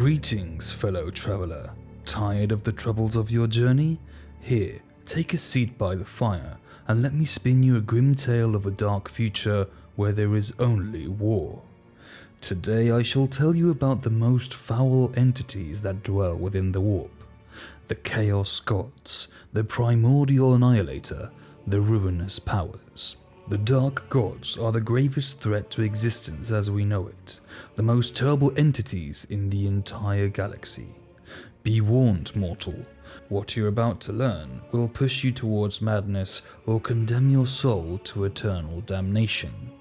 Greetings, fellow traveler. Tired of the troubles of your journey? Here, take a seat by the fire, and let me spin you a grim tale of a dark future where there is only war. Today I shall tell you about the most foul entities that dwell within the warp. The Chaos Gods, the Primordial Annihilator, the Ruinous Powers. The Dark Gods are the gravest threat to existence as we know it, the most terrible entities in the entire galaxy. Be warned, mortal, what you're about to learn will push you towards madness or condemn your soul to eternal damnation.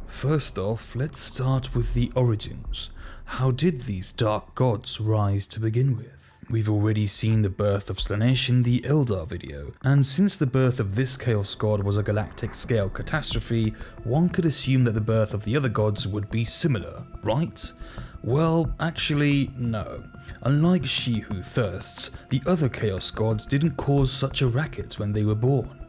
First off, let's start with the origins. How did these dark gods rise to begin with? We've already seen the birth of Slaanesh in the Eldar video, and since the birth of this Chaos God was a galactic scale catastrophe, one could assume that the birth of the other gods would be similar, right? Well, actually, no. Unlike She Who Thirsts, the other Chaos Gods didn't cause such a racket when they were born.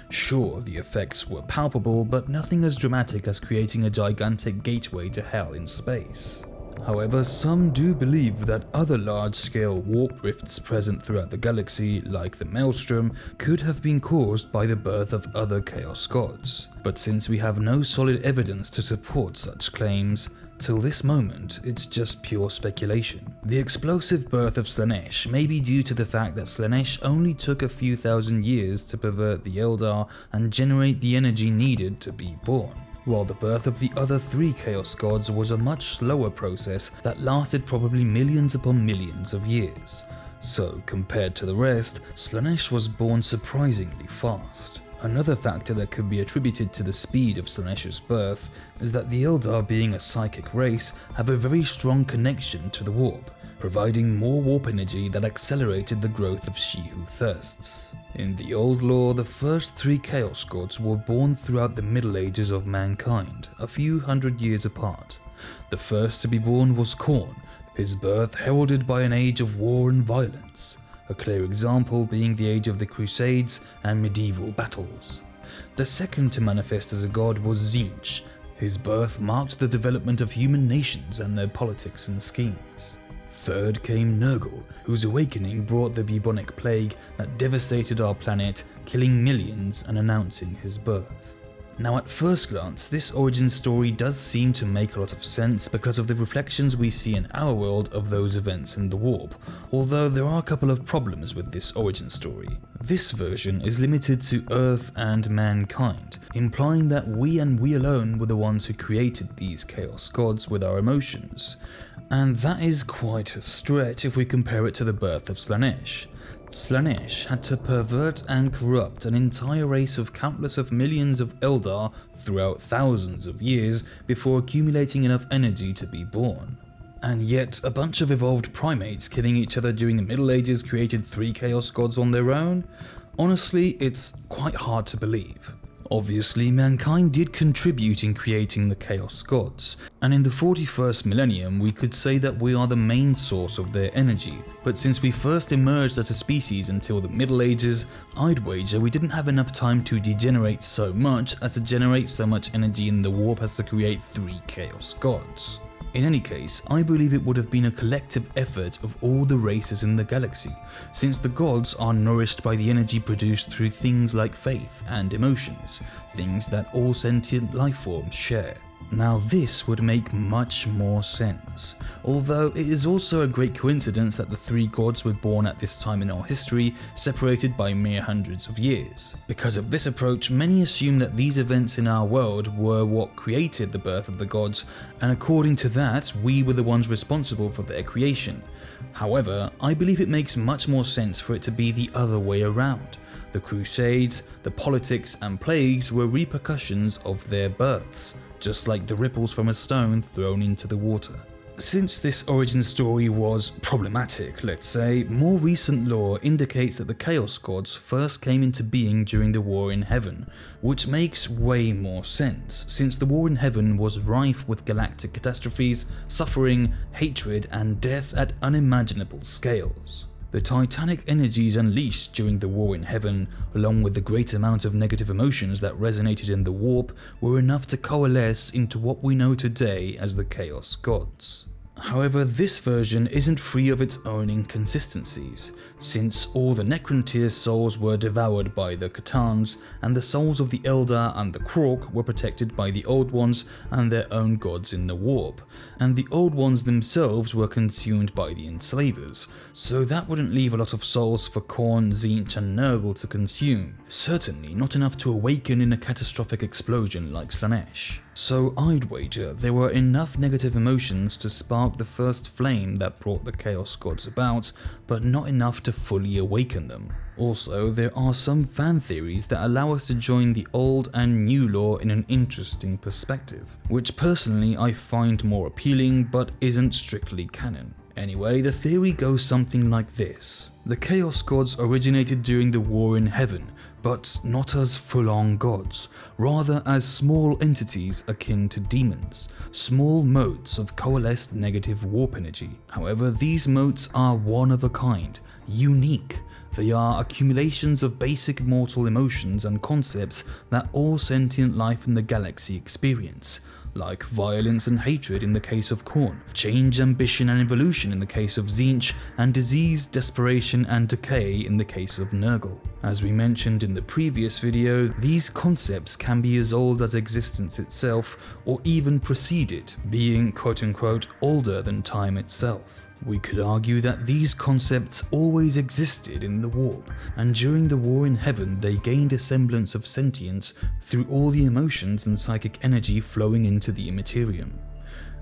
Sure, the effects were palpable, but nothing as dramatic as creating a gigantic gateway to hell in space. However, some do believe that other large-scale warp rifts present throughout the galaxy, like the Maelstrom, could have been caused by the birth of other Chaos Gods. But since we have no solid evidence to support such claims, till this moment, it's just pure speculation. The explosive birth of Slaanesh may be due to the fact that Slaanesh only took a few thousand years to pervert the Eldar and generate the energy needed to be born, while the birth of the other three Chaos Gods was a much slower process that lasted probably millions upon millions of years. So, compared to the rest, Slaanesh was born surprisingly fast. Another factor that could be attributed to the speed of Slaanesh's birth is that the Eldar, being a psychic race, have a very strong connection to the warp, providing more warp energy that accelerated the growth of She Who Thirsts. In the old lore, the first three Chaos Gods were born throughout the Middle Ages of mankind, a few hundred years apart. The first to be born was Khorne, his birth heralded by an age of war and violence. A clear example being the age of the Crusades and medieval battles. The second to manifest as a god was Tzeentch. His birth marked the development of human nations and their politics and schemes. Third came Nurgle, whose awakening brought the bubonic plague that devastated our planet, killing millions and announcing his birth. Now at first glance, this origin story does seem to make a lot of sense because of the reflections we see in our world of those events in the warp, although there are a couple of problems with this origin story. This version is limited to Earth and mankind, implying that we and we alone were the ones who created these Chaos Gods with our emotions, and that is quite a stretch if we compare it to the birth of Slaanesh. Slaanesh had to pervert and corrupt an entire race of countless of millions of Eldar throughout thousands of years before accumulating enough energy to be born. And yet, a bunch of evolved primates killing each other during the Middle Ages created three Chaos Gods on their own? Honestly, it's quite hard to believe. Obviously, mankind did contribute in creating the Chaos Gods, and in the 41st millennium we could say that we are the main source of their energy, but since we first emerged as a species until the Middle Ages, I'd wager we didn't have enough time to degenerate so much as to generate so much energy in the warp as to create three Chaos Gods. In any case, I believe it would have been a collective effort of all the races in the galaxy, since the gods are nourished by the energy produced through things like faith and emotions, things that all sentient life forms share. Now this would make much more sense, although it is also a great coincidence that the three gods were born at this time in our history, separated by mere hundreds of years. Because of this approach, many assume that these events in our world were what created the birth of the gods, and according to that, we were the ones responsible for their creation. However, I believe it makes much more sense for it to be the other way around. The Crusades, the politics and plagues were repercussions of their births, just like the ripples from a stone thrown into the water. Since this origin story was problematic, let's say, more recent lore indicates that the Chaos Gods first came into being during the War in Heaven, which makes way more sense, since the War in Heaven was rife with galactic catastrophes, suffering, hatred, and death at unimaginable scales. The titanic energies unleashed during the War in Heaven, along with the great amount of negative emotions that resonated in the warp, were enough to coalesce into what we know today as the Chaos Gods. However, this version isn't free of its own inconsistencies, since all the Necrontyr souls were devoured by the C'tans, and the souls of the Eldar and the Krork were protected by the Old Ones and their own gods in the warp, and the Old Ones themselves were consumed by the Enslavers, so that wouldn't leave a lot of souls for Khorne, Tzeentch and Nurgle to consume, certainly not enough to awaken in a catastrophic explosion like Slaanesh. So I'd wager there were enough negative emotions to spark the first flame that brought the Chaos Gods about, but not enough to fully awaken them. Also, there are some fan theories that allow us to join the old and new lore in an interesting perspective, which personally I find more appealing but isn't strictly canon. Anyway, the theory goes something like this. The Chaos Gods originated during the War in Heaven, but not as full-on gods, rather as small entities akin to demons, small motes of coalesced negative warp energy. However, these motes are one of a kind, unique. They are accumulations of basic mortal emotions and concepts that all sentient life in the galaxy experience, like violence and hatred in the case of Khorne, change, ambition and evolution in the case of Tzeentch, and disease, desperation and decay in the case of Nurgle. As we mentioned in the previous video, these concepts can be as old as existence itself, or even preceded, being quote-unquote older than time itself. We could argue that these concepts always existed in the warp, and during the War in Heaven they gained a semblance of sentience through all the emotions and psychic energy flowing into the Immaterium.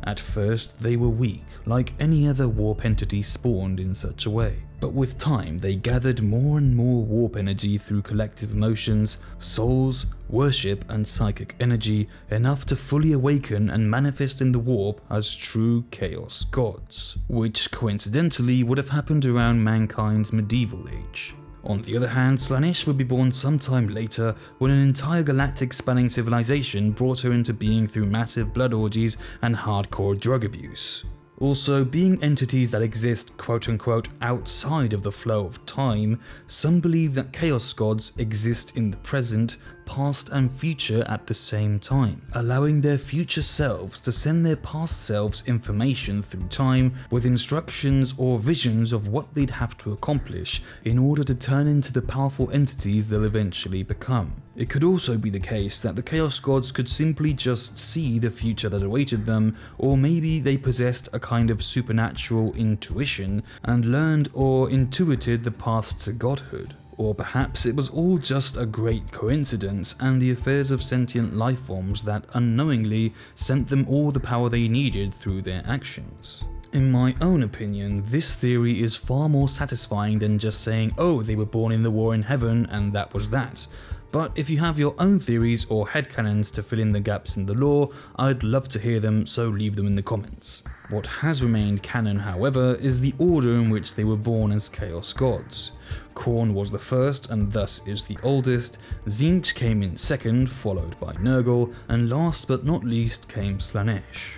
At first they were weak, like any other warp entity spawned in such a way, but with time they gathered more and more warp energy through collective emotions, souls, worship and psychic energy, enough to fully awaken and manifest in the warp as true Chaos Gods, which coincidentally would have happened around mankind's medieval age. On the other hand, Slaanesh would be born sometime later when an entire galactic spanning civilization brought her into being through massive blood orgies and hardcore drug abuse. Also, being entities that exist quote-unquote outside of the flow of time, some believe that Chaos Gods exist in the present, past and future at the same time, allowing their future selves to send their past selves information through time with instructions or visions of what they'd have to accomplish in order to turn into the powerful entities they'll eventually become. It could also be the case that the Chaos Gods could simply just see the future that awaited them, or maybe they possessed a kind of supernatural intuition and learned or intuited the paths to godhood. Or perhaps it was all just a great coincidence and the affairs of sentient lifeforms that unknowingly sent them all the power they needed through their actions. In my own opinion, this theory is far more satisfying than just saying, oh, they were born in the War in Heaven and that was that. But if you have your own theories or headcanons to fill in the gaps in the lore, I'd love to hear them, so leave them in the comments. What has remained canon, however, is the order in which they were born as Chaos Gods. Khorne was the first and thus is the oldest, Tzeentch came in second, followed by Nurgle, and last but not least came Slaanesh.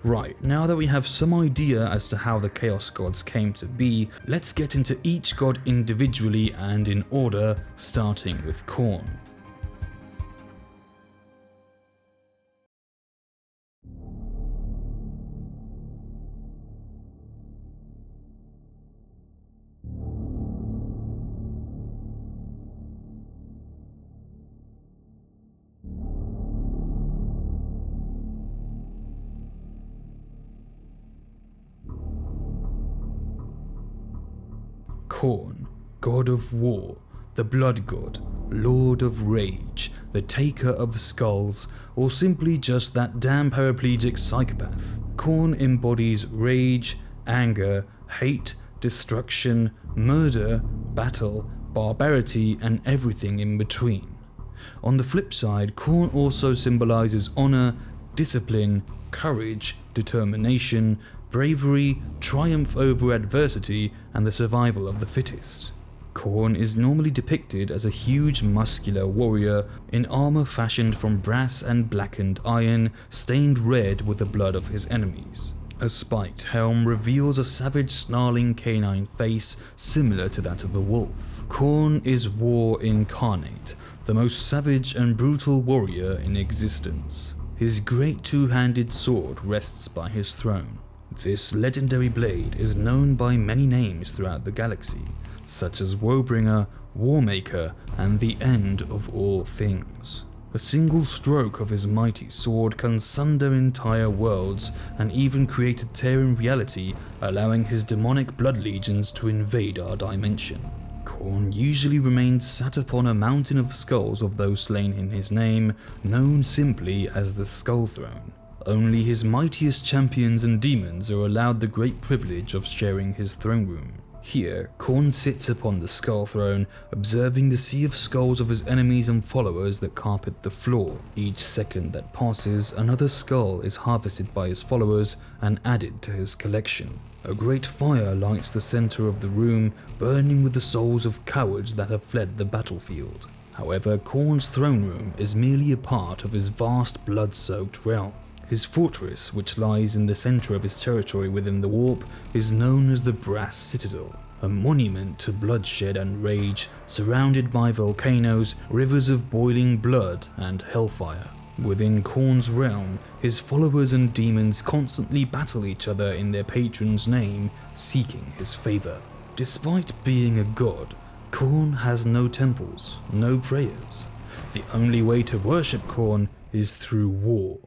Right, now that we have some idea as to how the Chaos Gods came to be, let's get into each god individually and in order, starting with Khorne. Khorne, God of War, the Blood God, Lord of Rage, the Taker of Skulls, or simply just that damn paraplegic psychopath. Khorne embodies rage, anger, hate, destruction, murder, battle, barbarity, and everything in between. On the flip side, Khorne also symbolizes honor, discipline, courage, determination, bravery, triumph over adversity, and the survival of the fittest. Khorne is normally depicted as a huge muscular warrior in armor fashioned from brass and blackened iron, stained red with the blood of his enemies. A spiked helm reveals a savage, snarling canine face similar to that of a wolf. Khorne is war incarnate, the most savage and brutal warrior in existence. His great two-handed sword rests by his throne. This legendary blade is known by many names throughout the galaxy, such as Woebringer, Warmaker, and the End of All Things. A single stroke of his mighty sword can sunder entire worlds and even create a tear in reality, allowing his demonic blood legions to invade our dimension. Khorne usually remains sat upon a mountain of skulls of those slain in his name, known simply as the Skull Throne. Only his mightiest champions and demons are allowed the great privilege of sharing his throne room. Here, Khorne sits upon the Skull Throne, observing the sea of skulls of his enemies and followers that carpet the floor. Each second that passes, another skull is harvested by his followers and added to his collection. A great fire lights the center of the room, burning with the souls of cowards that have fled the battlefield. However, Khorne's throne room is merely a part of his vast blood-soaked realm. His fortress, which lies in the center of his territory within the warp, is known as the Brass Citadel, a monument to bloodshed and rage, surrounded by volcanoes, rivers of boiling blood, and hellfire. Within Khorne's realm, his followers and demons constantly battle each other in their patron's name, seeking his favor. Despite being a god, Khorne has no temples, no prayers. The only way to worship Khorne is through war.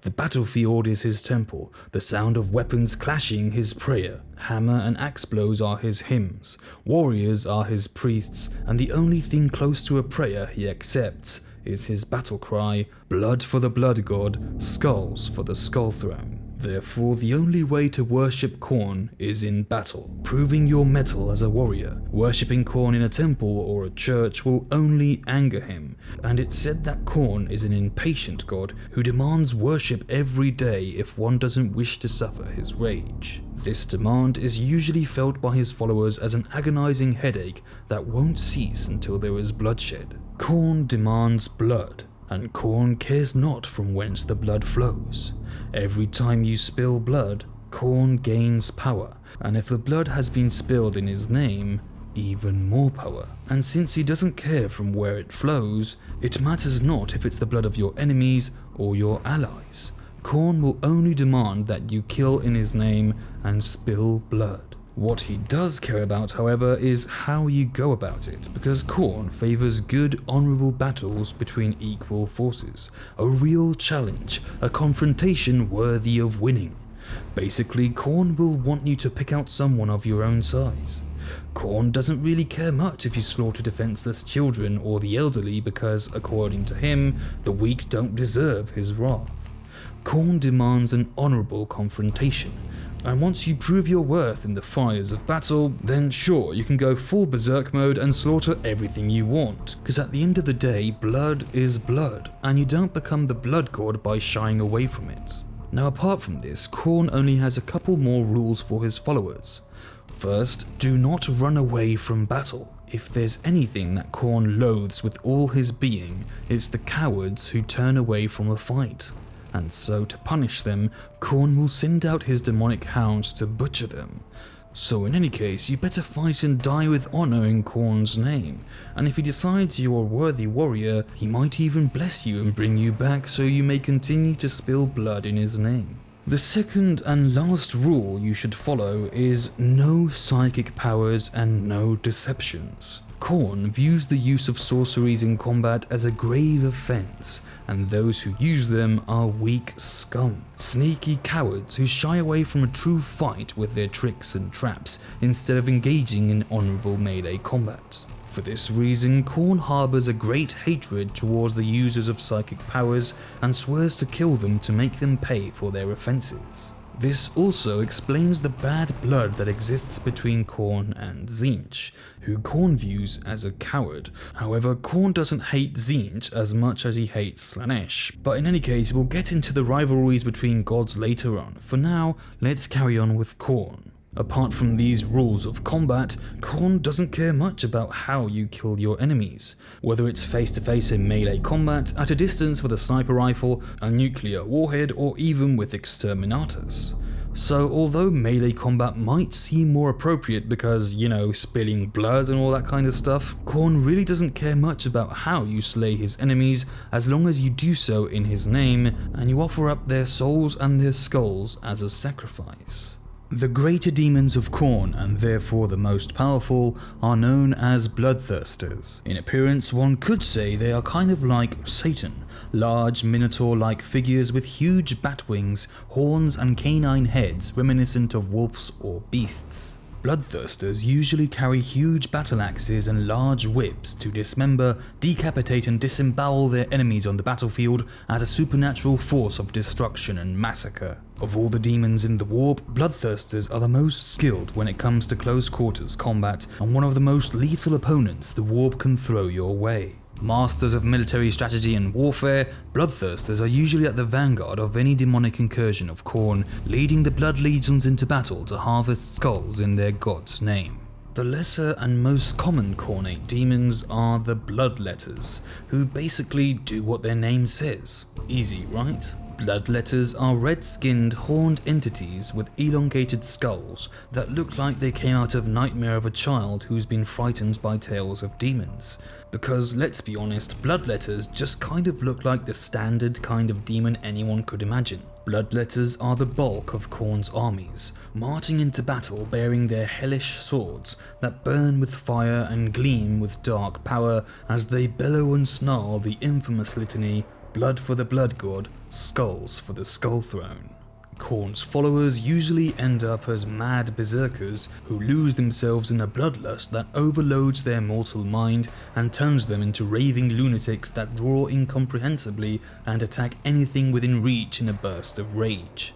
The battlefield is his temple, the sound of weapons clashing his prayer. Hammer and axe blows are his hymns, warriors are his priests, and the only thing close to a prayer he accepts is his battle cry, blood for the blood god, skulls for the skull throne. Therefore, the only way to worship Khorne is in battle, proving your mettle as a warrior. Worshipping Khorne in a temple or a church will only anger him, and it's said that Khorne is an impatient god who demands worship every day if one doesn't wish to suffer his rage. This demand is usually felt by his followers as an agonizing headache that won't cease until there is bloodshed. Khorne demands blood, and Khorne cares not from whence the blood flows. Every time you spill blood, Khorne gains power, and if the blood has been spilled in his name, even more power. And since he doesn't care from where it flows, it matters not if it's the blood of your enemies or your allies. Khorne will only demand that you kill in his name and spill blood. What he does care about, however, is how you go about it, because Khorne favors good, honorable battles between equal forces, a real challenge, a confrontation worthy of winning. Basically, Khorne will want you to pick out someone of your own size. Khorne doesn't really care much if you slaughter defenseless children or the elderly because, according to him, the weak don't deserve his wrath. Khorne demands an honorable confrontation, and once you prove your worth in the fires of battle, then sure, you can go full berserk mode and slaughter everything you want, because at the end of the day, blood is blood, and you don't become the blood god by shying away from it. Now apart from this, Khorne only has a couple more rules for his followers. First, do not run away from battle. If there's anything that Khorne loathes with all his being, it's the cowards who turn away from a fight. And so, to punish them, Khorne will send out his demonic hounds to butcher them. So in any case, you better fight and die with honor in Khorne's name, and if he decides you're a worthy warrior, he might even bless you and bring you back so you may continue to spill blood in his name. The second and last rule you should follow is no psychic powers and no deceptions. Khorne views the use of sorceries in combat as a grave offense, and those who use them are weak scum. Sneaky cowards who shy away from a true fight with their tricks and traps instead of engaging in honorable melee combat. For this reason, Khorne harbors a great hatred towards the users of psychic powers and swears to kill them to make them pay for their offenses. This also explains the bad blood that exists between Khorne and Tzeentch, who Khorne views as a coward. However, Khorne doesn't hate Tzeentch as much as he hates Slaanesh, but in any case, we'll get into the rivalries between gods later on. For now, let's carry on with Khorne. Apart from these rules of combat, Khorne doesn't care much about how you kill your enemies, whether it's face-to-face in melee combat, at a distance with a sniper rifle, a nuclear warhead, or even with exterminatus. So although melee combat might seem more appropriate because, you know, spilling blood and all that kind of stuff, Khorne really doesn't care much about how you slay his enemies as long as you do so in his name and you offer up their souls and their skulls as a sacrifice. The greater demons of Khorne, and therefore the most powerful, are known as bloodthirsters. In appearance, one could say they are kind of like Satan, large minotaur-like figures with huge bat wings, horns and canine heads reminiscent of wolves or beasts. Bloodthirsters usually carry huge battle axes and large whips to dismember, decapitate and disembowel their enemies on the battlefield as a supernatural force of destruction and massacre. Of all the demons in the warp, Bloodthirsters are the most skilled when it comes to close quarters combat and one of the most lethal opponents the warp can throw your way. Masters of military strategy and warfare, Bloodthirsters are usually at the vanguard of any demonic incursion of Khorne, leading the Blood Legions into battle to harvest skulls in their god's name. The lesser and most common Khornate demons are the Bloodletters, who basically do what their name says. Easy, right? Bloodletters are red-skinned, horned entities with elongated skulls that look like they came out of nightmare of a child who's been frightened by tales of demons. Because let's be honest, Bloodletters just kind of look like the standard kind of demon anyone could imagine. Bloodletters are the bulk of Khorne's armies, marching into battle bearing their hellish swords that burn with fire and gleam with dark power as they bellow and snarl the infamous litany, blood for the blood god, skulls for the skull throne. Khorne's followers usually end up as mad berserkers who lose themselves in a bloodlust that overloads their mortal mind and turns them into raving lunatics that roar incomprehensibly and attack anything within reach in a burst of rage.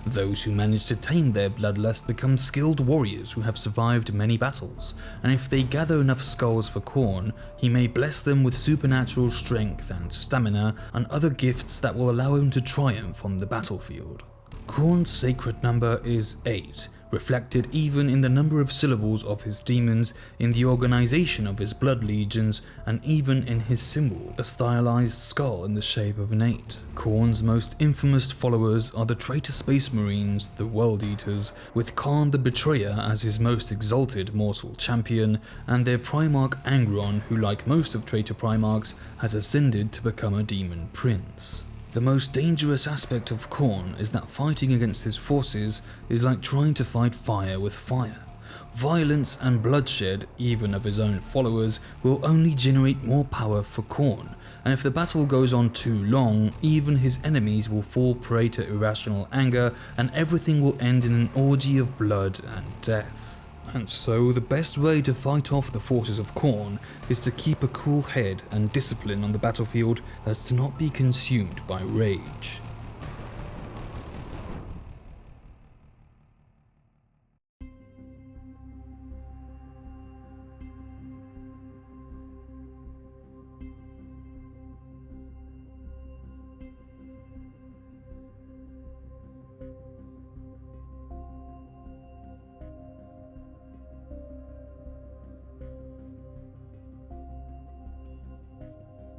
Those who manage to tame their bloodlust become skilled warriors who have survived many battles, and if they gather enough skulls for Khorne, he may bless them with supernatural strength and stamina and other gifts that will allow him to triumph on the battlefield. Khorne's sacred number is 8, reflected even in the number of syllables of his demons, in the organization of his blood legions, and even in his symbol, a stylized skull in the shape of an 8. Khorne's most infamous followers are the traitor space marines, the World Eaters, with Kharn the Betrayer as his most exalted mortal champion, and their Primarch Angron, who like most of traitor Primarchs, has ascended to become a Deamon Prince. The most dangerous aspect of Khorne is that fighting against his forces is like trying to fight fire with fire. Violence and bloodshed, even of his own followers, will only generate more power for Khorne, and if the battle goes on too long, even his enemies will fall prey to irrational anger and everything will end in an orgy of blood and death. And so the best way to fight off the forces of Khorne is to keep a cool head and discipline on the battlefield as to not be consumed by rage.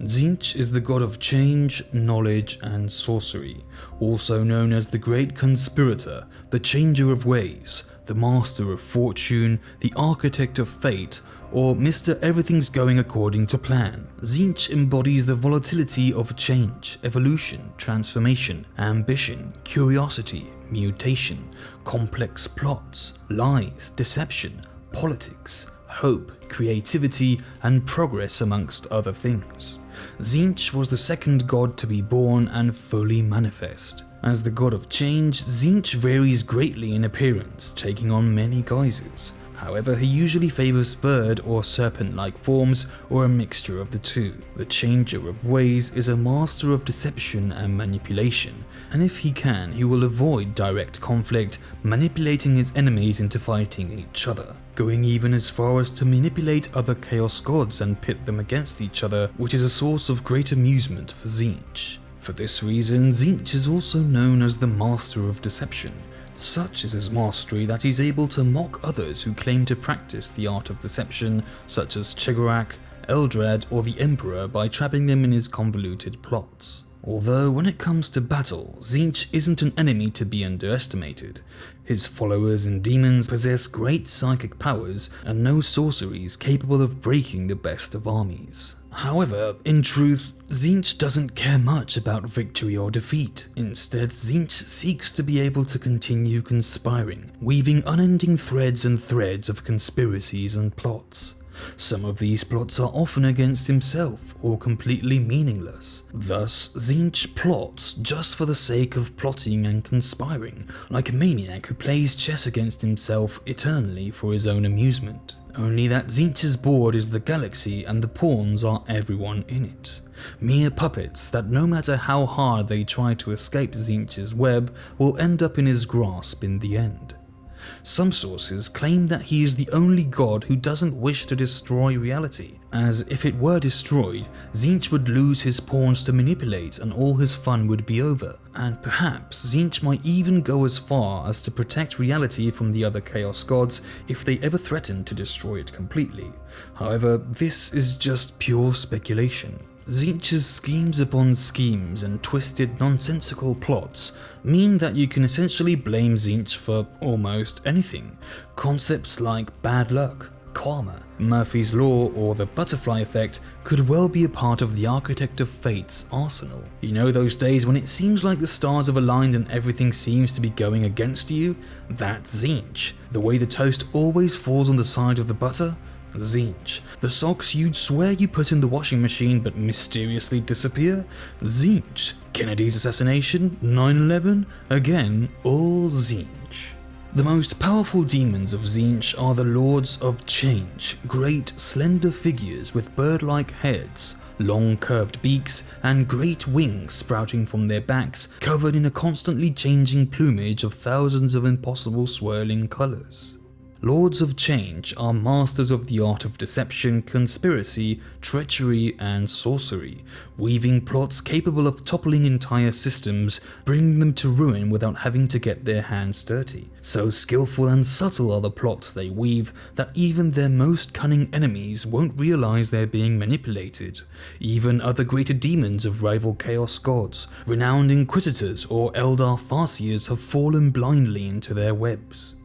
Tzeentch is the god of change, knowledge, and sorcery, also known as the Great Conspirator, the Changer of Ways, the Master of Fortune, the Architect of Fate, or Mr. Everything's Going According to Plan. Tzeentch embodies the volatility of change, evolution, transformation, ambition, curiosity, mutation, complex plots, lies, deception, politics, hope, creativity, and progress amongst other things. Tzeentch was the second god to be born and fully manifest. As the god of change, Tzeentch varies greatly in appearance, taking on many guises. However, he usually favors bird or serpent-like forms, or a mixture of the two. The Changer of Ways is a master of deception and manipulation, and if he can, he will avoid direct conflict, manipulating his enemies into fighting each other, going even as far as to manipulate other Chaos gods and pit them against each other, which is a source of great amusement for Tzeentch. For this reason, Tzeentch is also known as the Master of Deception. Such is his mastery that he's able to mock others who claim to practice the art of deception, such as Chegorak, Eldrad, or the Emperor, by trapping them in his convoluted plots. Although when it comes to battle, Tzeentch isn't an enemy to be underestimated. His followers and demons possess great psychic powers and know sorceries capable of breaking the best of armies. However, in truth, Tzeentch doesn't care much about victory or defeat. Instead, Tzeentch seeks to be able to continue conspiring, weaving unending threads and threads of conspiracies and plots. Some of these plots are often against himself or completely meaningless. Thus, Tzeentch plots just for the sake of plotting and conspiring, like a maniac who plays chess against himself eternally for his own amusement. Only that Tzeentch's board is the galaxy and the pawns are everyone in it. Mere puppets that no matter how hard they try to escape Tzeentch's web will end up in his grasp in the end. Some sources claim that he is the only god who doesn't wish to destroy reality, as if it were destroyed, Tzeentch would lose his pawns to manipulate and all his fun would be over, and perhaps Tzeentch might even go as far as to protect reality from the other Chaos Gods if they ever threatened to destroy it completely. However, this is just pure speculation. Tzeentch's schemes upon schemes and twisted nonsensical plots mean that you can essentially blame Tzeentch for almost anything. Concepts like bad luck, karma, Murphy's Law, or the butterfly effect could well be a part of the Architect of Fate's arsenal. You know those days when it seems like the stars have aligned and everything seems to be going against you? That's Tzeentch. The way the toast always falls on the side of the butter? Tzeentch. The socks you'd swear you put in the washing machine but mysteriously disappear? Tzeentch. Kennedy's assassination? 9/11? Again, all Tzeentch. The most powerful demons of Tzeentch are the Lords of Change, great slender figures with bird-like heads, long curved beaks, and great wings sprouting from their backs, covered in a constantly changing plumage of thousands of impossible swirling colours. Lords of Change are masters of the art of deception, conspiracy, treachery, and sorcery, weaving plots capable of toppling entire systems, bringing them to ruin without having to get their hands dirty. So skillful and subtle are the plots they weave that even their most cunning enemies won't realize they're being manipulated. Even other greater demons of rival Chaos Gods, renowned Inquisitors, or Eldar Farseers have fallen blindly into their webs.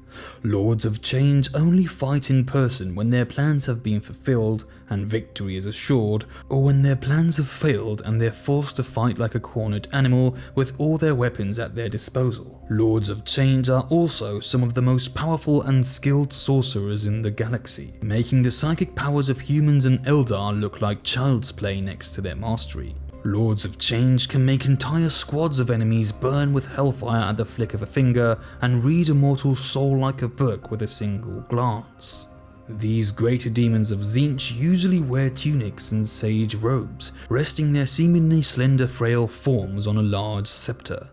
Lords of Change only fight in person when their plans have been fulfilled and victory is assured, or when their plans have failed and they're forced to fight like a cornered animal with all their weapons at their disposal. Lords of Change are also some of the most powerful and skilled sorcerers in the galaxy, making the psychic powers of humans and Eldar look like child's play next to their mastery. Lords of Change can make entire squads of enemies burn with hellfire at the flick of a finger and read a mortal's soul like a book with a single glance. These greater demons of Tzeentch usually wear tunics and sage robes, resting their seemingly slender frail forms on a large scepter,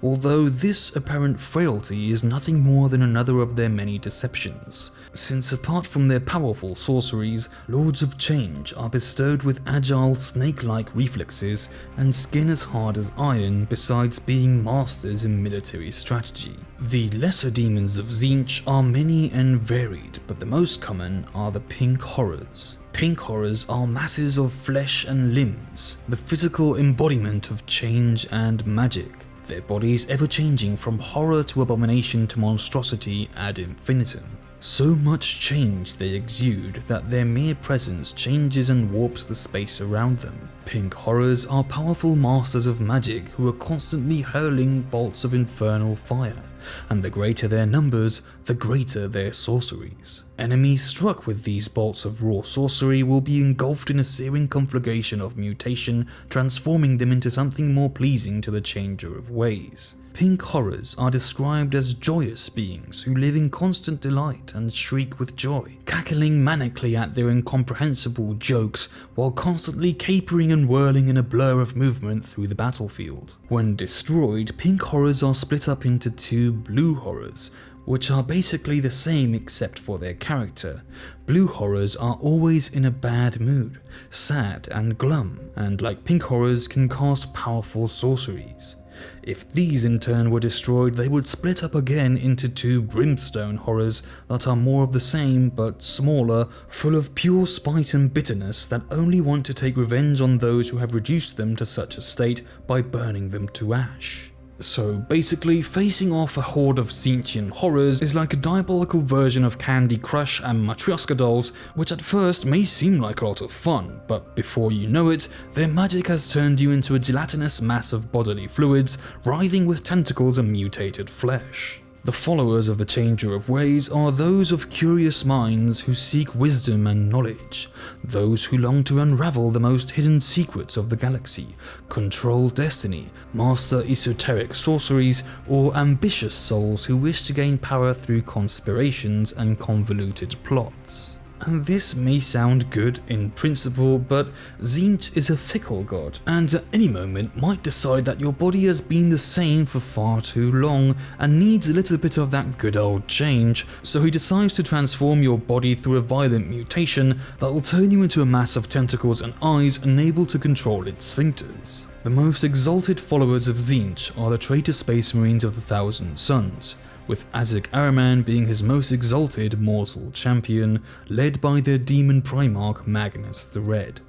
although this apparent frailty is nothing more than another of their many deceptions, since apart from their powerful sorceries, Lords of Change are bestowed with agile snake-like reflexes and skin as hard as iron, besides being masters in military strategy. The lesser demons of Tzeentch are many and varied, but the most common are the Pink Horrors. Pink Horrors are masses of flesh and limbs, the physical embodiment of change and magic, their bodies ever changing from horror to abomination to monstrosity ad infinitum. So much change they exude that their mere presence changes and warps the space around them. Pink Horrors are powerful masters of magic who are constantly hurling bolts of infernal fire, and the greater their numbers, the greater their sorceries. Enemies struck with these bolts of raw sorcery will be engulfed in a searing conflagration of mutation, transforming them into something more pleasing to the changer of ways. Pink Horrors are described as joyous beings who live in constant delight and shriek with joy, cackling manically at their incomprehensible jokes while constantly capering and whirling in a blur of movement through the battlefield. When destroyed, Pink Horrors are split up into two Blue Horrors, which are basically the same except for their character. Blue Horrors are always in a bad mood, sad and glum, and like Pink Horrors can cast powerful sorceries. If these in turn were destroyed, they would split up again into 2 brimstone horrors that are more of the same but smaller, full of pure spite and bitterness that only want to take revenge on those who have reduced them to such a state by burning them to ash. So basically, facing off a horde of Tzeentchian horrors is like a diabolical version of Candy Crush and Matryoshka dolls, which at first may seem like a lot of fun, but before you know it, their magic has turned you into a gelatinous mass of bodily fluids, writhing with tentacles and mutated flesh. The followers of the Changer of Ways are those of curious minds who seek wisdom and knowledge, those who long to unravel the most hidden secrets of the galaxy, control destiny, master esoteric sorceries, or ambitious souls who wish to gain power through conspirations and convoluted plots. And this may sound good in principle, but Tzeentch is a fickle god, and at any moment might decide that your body has been the same for far too long and needs a little bit of that good old change, so he decides to transform your body through a violent mutation that will turn you into a mass of tentacles and eyes unable to control its sphincters. The most exalted followers of Tzeentch are the traitor space marines of the Thousand Suns, with Azek Araman being his most exalted mortal champion, led by their demon primarch Magnus the Red.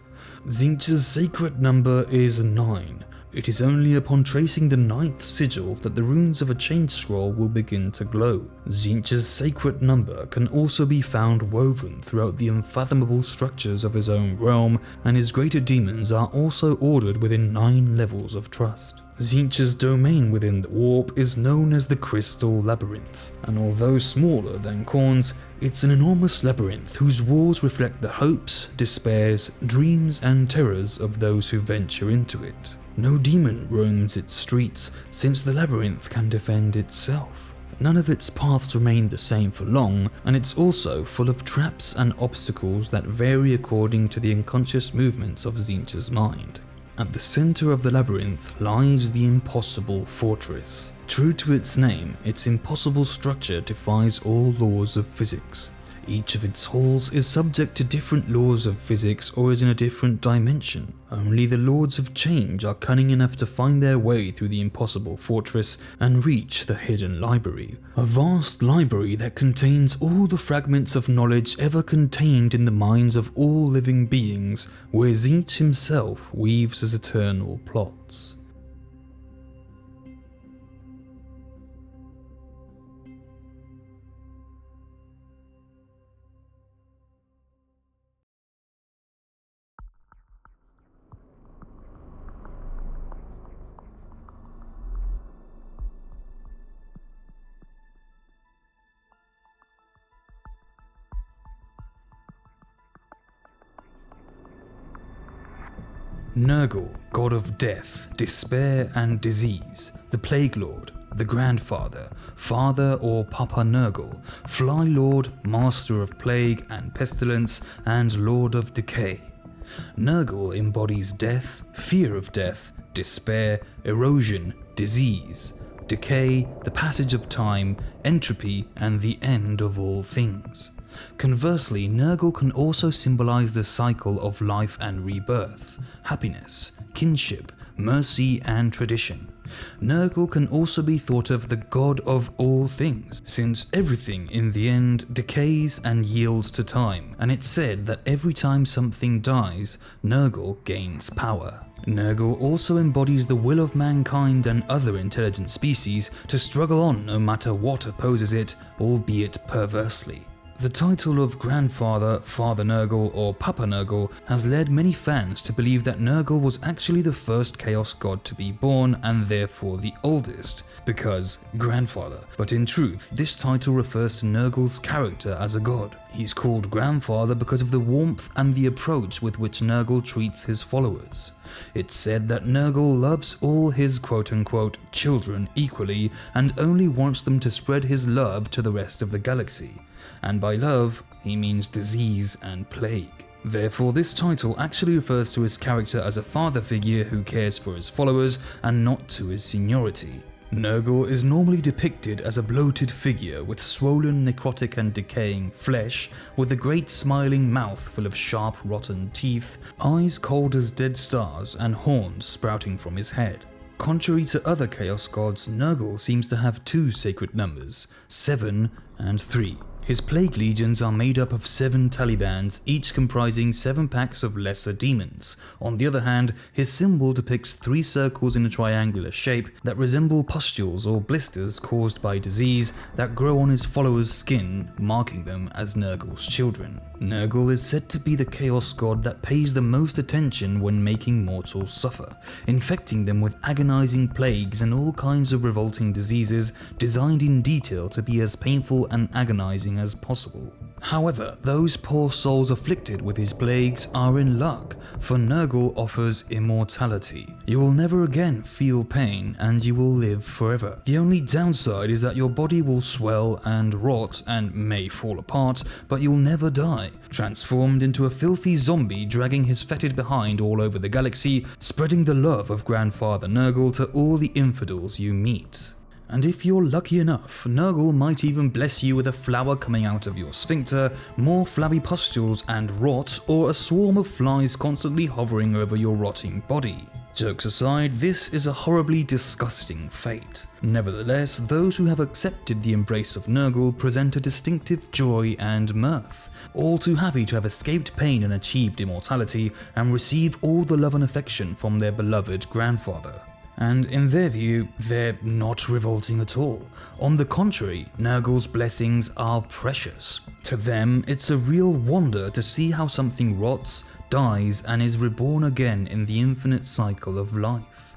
Tzeentch's sacred number is 9. It is only upon tracing the 9th sigil that the runes of a change scroll will begin to glow. Tzeentch's sacred number can also be found woven throughout the unfathomable structures of his own realm, and his greater demons are also ordered within 9 levels of trust. Tzeentch's domain within the warp is known as the Crystal Labyrinth, and although smaller than Khorne's, it's an enormous labyrinth whose walls reflect the hopes, despairs, dreams and terrors of those who venture into it. No demon roams its streets, since the labyrinth can defend itself. None of its paths remain the same for long, and it's also full of traps and obstacles that vary according to the unconscious movements of Tzeentch's mind. At the center of the labyrinth lies the Impossible Fortress. True to its name, its impossible structure defies all laws of physics. Each of its halls is subject to different laws of physics or is in a different dimension. Only the Lords of Change are cunning enough to find their way through the Impossible Fortress and reach the hidden library. A vast library that contains all the fragments of knowledge ever contained in the minds of all living beings, where Tzeentch himself weaves his eternal plots. Nurgle, god of death, despair and disease, the Plague Lord, the Grandfather, Father or Papa Nurgle, Fly Lord, Master of Plague and Pestilence, and Lord of Decay. Nurgle embodies death, fear of death, despair, erosion, disease, decay, the passage of time, entropy, and the end of all things. Conversely, Nurgle can also symbolize the cycle of life and rebirth, happiness, kinship, mercy, and tradition. Nurgle can also be thought of the god of all things, since everything in the end decays and yields to time, and it's said that every time something dies, Nurgle gains power. Nurgle also embodies the will of mankind and other intelligent species to struggle on no matter what opposes it, albeit perversely. The title of Grandfather, Father Nurgle, or Papa Nurgle has led many fans to believe that Nurgle was actually the first Chaos God to be born and therefore the oldest, because Grandfather. But in truth, this title refers to Nurgle's character as a god. He's called Grandfather because of the warmth and the approach with which Nurgle treats his followers. It's said that Nurgle loves all his quote-unquote children equally and only wants them to spread his love to the rest of the galaxy. And by love, he means disease and plague. Therefore, this title actually refers to his character as a father figure who cares for his followers and not to his seniority. Nurgle is normally depicted as a bloated figure with swollen, necrotic and decaying flesh, with a great smiling mouth full of sharp, rotten teeth, eyes cold as dead stars, and horns sprouting from his head. Contrary to other Chaos gods, Nurgle seems to have two sacred numbers, 7 and 3. His plague legions are made up of 7 Talibans, each comprising 7 packs of lesser demons. On the other hand, his symbol depicts 3 circles in a triangular shape that resemble pustules or blisters caused by disease that grow on his followers' skin, marking them as Nurgle's children. Nurgle is said to be the Chaos god that pays the most attention when making mortals suffer, infecting them with agonizing plagues and all kinds of revolting diseases designed in detail to be as painful and agonizing as possible. However, those poor souls afflicted with his plagues are in luck, for Nurgle offers immortality. You will never again feel pain and you will live forever. The only downside is that your body will swell and rot and may fall apart, but you'll never die, transformed into a filthy zombie dragging his fetid behind all over the galaxy, spreading the love of Grandfather Nurgle to all the infidels you meet. And if you're lucky enough, Nurgle might even bless you with a flower coming out of your sphincter, more flabby pustules and rot, or a swarm of flies constantly hovering over your rotting body. Jokes aside, this is a horribly disgusting fate. Nevertheless, those who have accepted the embrace of Nurgle present a distinctive joy and mirth, all too happy to have escaped pain and achieved immortality, and receive all the love and affection from their beloved grandfather. And in their view, they're not revolting at all. On the contrary, Nurgle's blessings are precious. To them, it's a real wonder to see how something rots, dies, and is reborn again in the infinite cycle of life.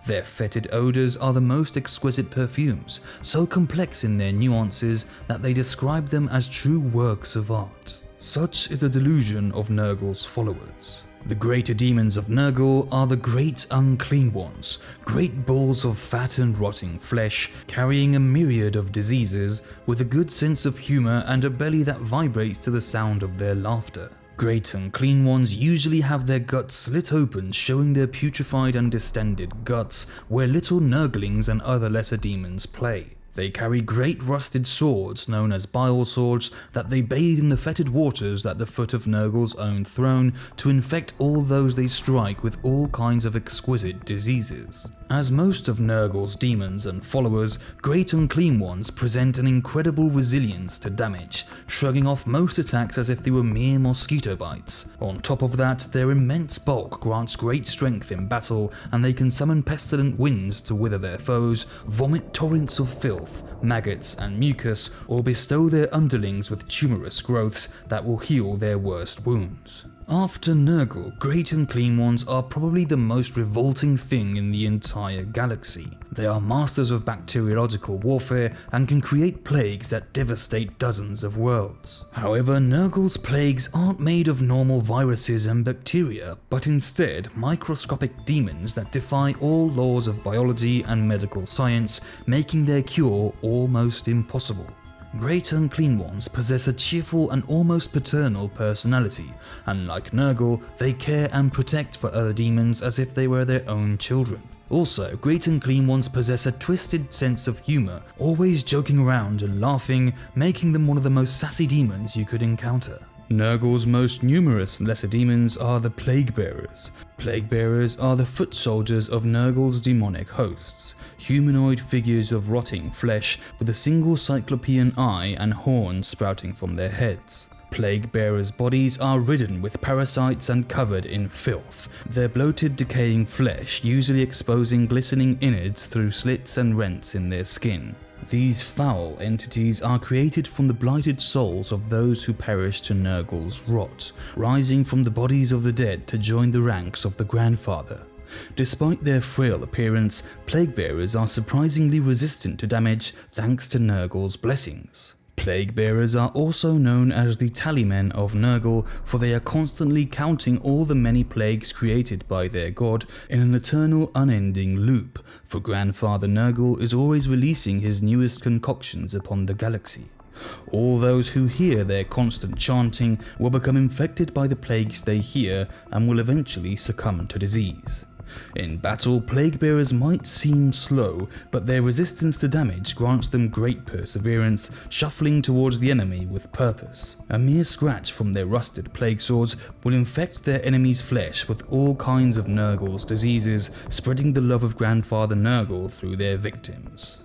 Their fetid odors are the most exquisite perfumes, so complex in their nuances that they describe them as true works of art. Such is the delusion of Nurgle's followers. The greater demons of Nurgle are the great unclean ones, great balls of fat and rotting flesh, carrying a myriad of diseases, with a good sense of humor and a belly that vibrates to the sound of their laughter. Great unclean ones usually have their guts slit open, showing their putrefied and distended guts, where little Nurglings and other lesser demons play. They carry great rusted swords, known as bile swords, that they bathe in the fetid waters at the foot of Nurgle's own throne to infect all those they strike with all kinds of exquisite diseases. As most of Nurgle's demons and followers, Great Unclean Ones present an incredible resilience to damage, shrugging off most attacks as if they were mere mosquito bites. On top of that, their immense bulk grants great strength in battle, and they can summon pestilent winds to wither their foes, vomit torrents of filth, maggots and mucus, or bestow their underlings with tumorous growths that will heal their worst wounds. After Nurgle, Great Unclean Ones are probably the most revolting thing in the entire galaxy. They are masters of bacteriological warfare and can create plagues that devastate dozens of worlds. However, Nurgle's plagues aren't made of normal viruses and bacteria, but instead microscopic demons that defy all laws of biology and medical science, making their cure almost impossible. Great Unclean Ones possess a cheerful and almost paternal personality, and like Nurgle, they care and protect for other demons as if they were their own children. Also, Great Unclean Ones possess a twisted sense of humor, always joking around and laughing, making them one of the most sassy demons you could encounter. Nurgle's most numerous lesser demons are the Plague Bearers. Plague Bearers are the foot soldiers of Nurgle's demonic hosts, humanoid figures of rotting flesh with a single cyclopean eye and horns sprouting from their heads. Plague Bearers' bodies are ridden with parasites and covered in filth, their bloated, decaying flesh usually exposing glistening innards through slits and rents in their skin. These foul entities are created from the blighted souls of those who perished to Nurgle's rot, rising from the bodies of the dead to join the ranks of the Grandfather. Despite their frail appearance, Plague Bearers are surprisingly resistant to damage thanks to Nurgle's blessings. Plague Bearers are also known as the Tallymen of Nurgle, for they are constantly counting all the many plagues created by their god in an eternal unending loop, for Grandfather Nurgle is always releasing his newest concoctions upon the galaxy. All those who hear their constant chanting will become infected by the plagues they hear and will eventually succumb to disease. In battle, plague bearers might seem slow, but their resistance to damage grants them great perseverance, shuffling towards the enemy with purpose. A mere scratch from their rusted plague swords will infect their enemy's flesh with all kinds of Nurgle's diseases, spreading the love of Grandfather Nurgle through their victims.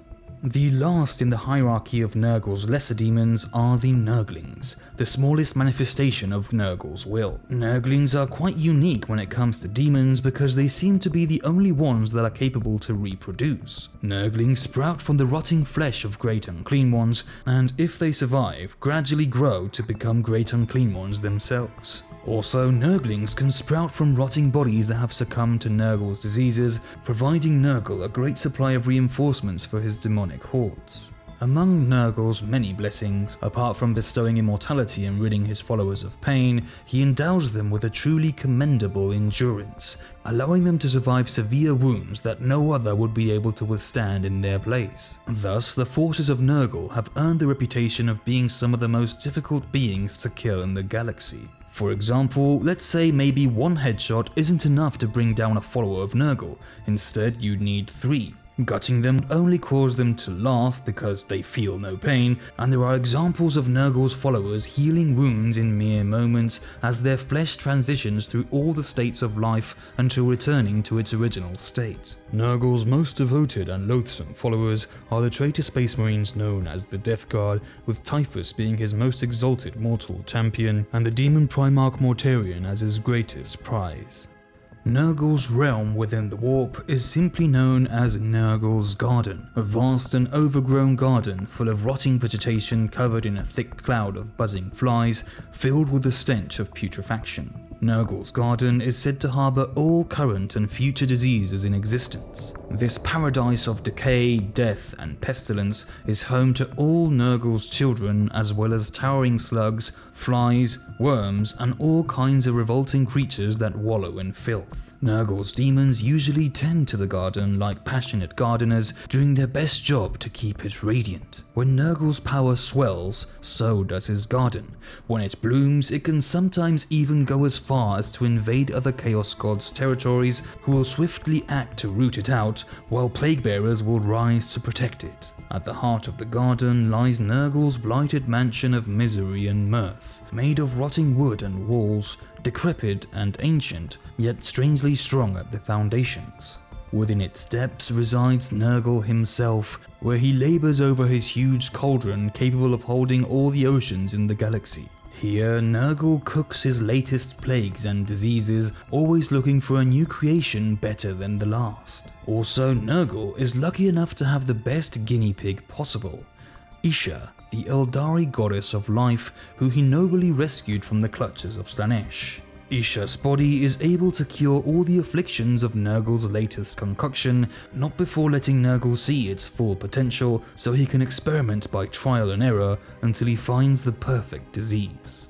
The last in the hierarchy of Nurgle's lesser demons are the Nurglings, the smallest manifestation of Nurgle's will. Nurglings are quite unique when it comes to demons because they seem to be the only ones that are capable to reproduce. Nurglings sprout from the rotting flesh of Great Unclean Ones, and if they survive, gradually grow to become Great Unclean Ones themselves. Also, Nurglings can sprout from rotting bodies that have succumbed to Nurgle's diseases, providing Nurgle a great supply of reinforcements for his demonic hordes. Among Nurgle's many blessings, apart from bestowing immortality and ridding his followers of pain, he endows them with a truly commendable endurance, allowing them to survive severe wounds that no other would be able to withstand in their place. Thus, the forces of Nurgle have earned the reputation of being some of the most difficult beings to kill in the galaxy. For example, let's say maybe one headshot isn't enough to bring down a follower of Nurgle, instead you'd need 3. Gutting them would only cause them to laugh because they feel no pain, and there are examples of Nurgle's followers healing wounds in mere moments as their flesh transitions through all the states of life until returning to its original state. Nurgle's most devoted and loathsome followers are the traitor space marines known as the Death Guard, with Typhus being his most exalted mortal champion, and the demon Primarch Mortarion as his greatest prize. Nurgle's realm within the warp is simply known as Nurgle's Garden, a vast and overgrown garden full of rotting vegetation covered in a thick cloud of buzzing flies, filled with the stench of putrefaction. Nurgle's Garden is said to harbour all current and future diseases in existence. This paradise of decay, death, and pestilence is home to all Nurgle's children, as well as towering slugs, flies, worms, and all kinds of revolting creatures that wallow in filth. Nurgle's demons usually tend to the garden like passionate gardeners, doing their best job to keep it radiant. When Nurgle's power swells, so does his garden. When it blooms, it can sometimes even go as far as to invade other Chaos Gods' territories, who will swiftly act to root it out, while plague bearers will rise to protect it. At the heart of the garden lies Nurgle's blighted mansion of misery and mirth, made of rotting wood and walls, decrepit and ancient, yet strangely strong at the foundations. Within its depths resides Nurgle himself, where he labours over his huge cauldron capable of holding all the oceans in the galaxy. Here, Nurgle cooks his latest plagues and diseases, always looking for a new creation better than the last. Also, Nurgle is lucky enough to have the best guinea pig possible, Isha, the Eldari goddess of life, who he nobly rescued from the clutches of Slaanesh. Isha's body is able to cure all the afflictions of Nurgle's latest concoction, not before letting Nurgle see its full potential, so he can experiment by trial and error until he finds the perfect disease.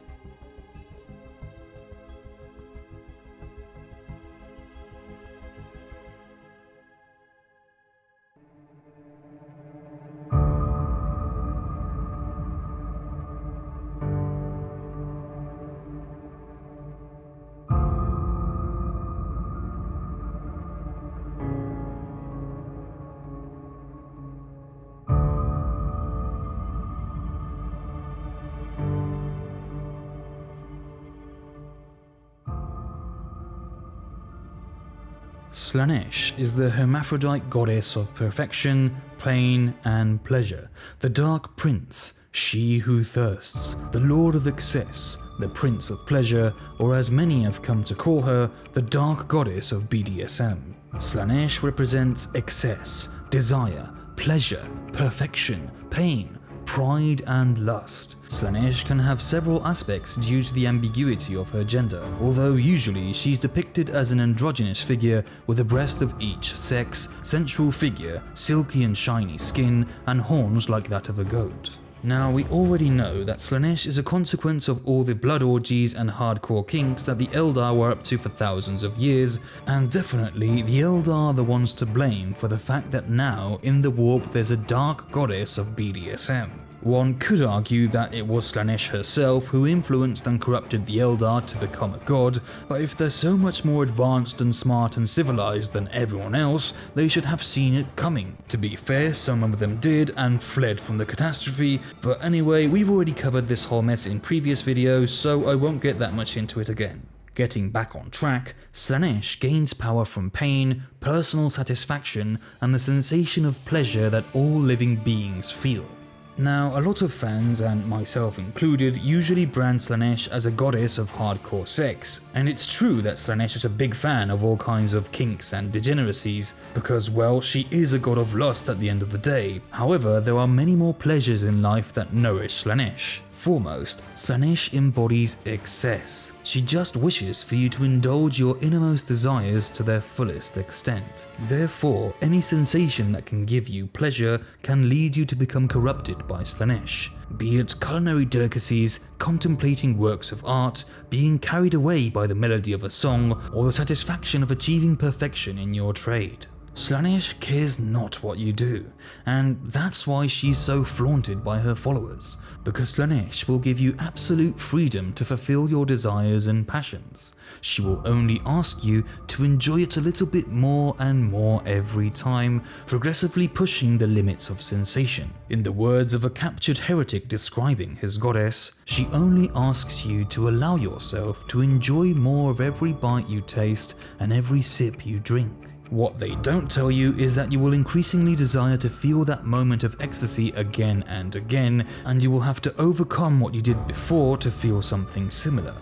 Slaanesh is the hermaphrodite goddess of perfection, pain, and pleasure, the Dark Prince, she who thirsts, the Lord of Excess, the Prince of Pleasure, or as many have come to call her, the Dark Goddess of BDSM. Slaanesh represents excess, desire, pleasure, perfection, pain, pride, and lust. Slaanesh can have several aspects due to the ambiguity of her gender, although usually she's depicted as an androgynous figure with a breast of each sex, sensual figure, silky and shiny skin, and horns like that of a goat. Now, we already know that Slaanesh is a consequence of all the blood orgies and hardcore kinks that the Eldar were up to for thousands of years, and definitely the Eldar are the ones to blame for the fact that now in the warp there's a dark goddess of BDSM. One could argue that it was Slaanesh herself who influenced and corrupted the Eldar to become a god, but if they're so much more advanced and smart and civilized than everyone else, they should have seen it coming. To be fair, some of them did and fled from the catastrophe, but anyway, we've already covered this whole mess in previous videos, so I won't get that much into it again. Getting back on track, Slaanesh gains power from pain, personal satisfaction, and the sensation of pleasure that all living beings feel. Now, a lot of fans, and myself included, usually brand Slaanesh as a goddess of hardcore sex, and it's true that Slaanesh is a big fan of all kinds of kinks and degeneracies, because, well, she is a god of lust at the end of the day. However, there are many more pleasures in life that nourish Slaanesh. Foremost, Slaanesh embodies excess. She just wishes for you to indulge your innermost desires to their fullest extent. Therefore, any sensation that can give you pleasure can lead you to become corrupted by Slaanesh. Be it culinary delicacies, contemplating works of art, being carried away by the melody of a song, or the satisfaction of achieving perfection in your trade. Slaanesh cares not what you do, and that's why she's so flaunted by her followers, because Slaanesh will give you absolute freedom to fulfill your desires and passions. She will only ask you to enjoy it a little bit more and more every time, progressively pushing the limits of sensation. In the words of a captured heretic describing his goddess, she only asks you to allow yourself to enjoy more of every bite you taste and every sip you drink. What they don't tell you is that you will increasingly desire to feel that moment of ecstasy again and again, and you will have to overcome what you did before to feel something similar.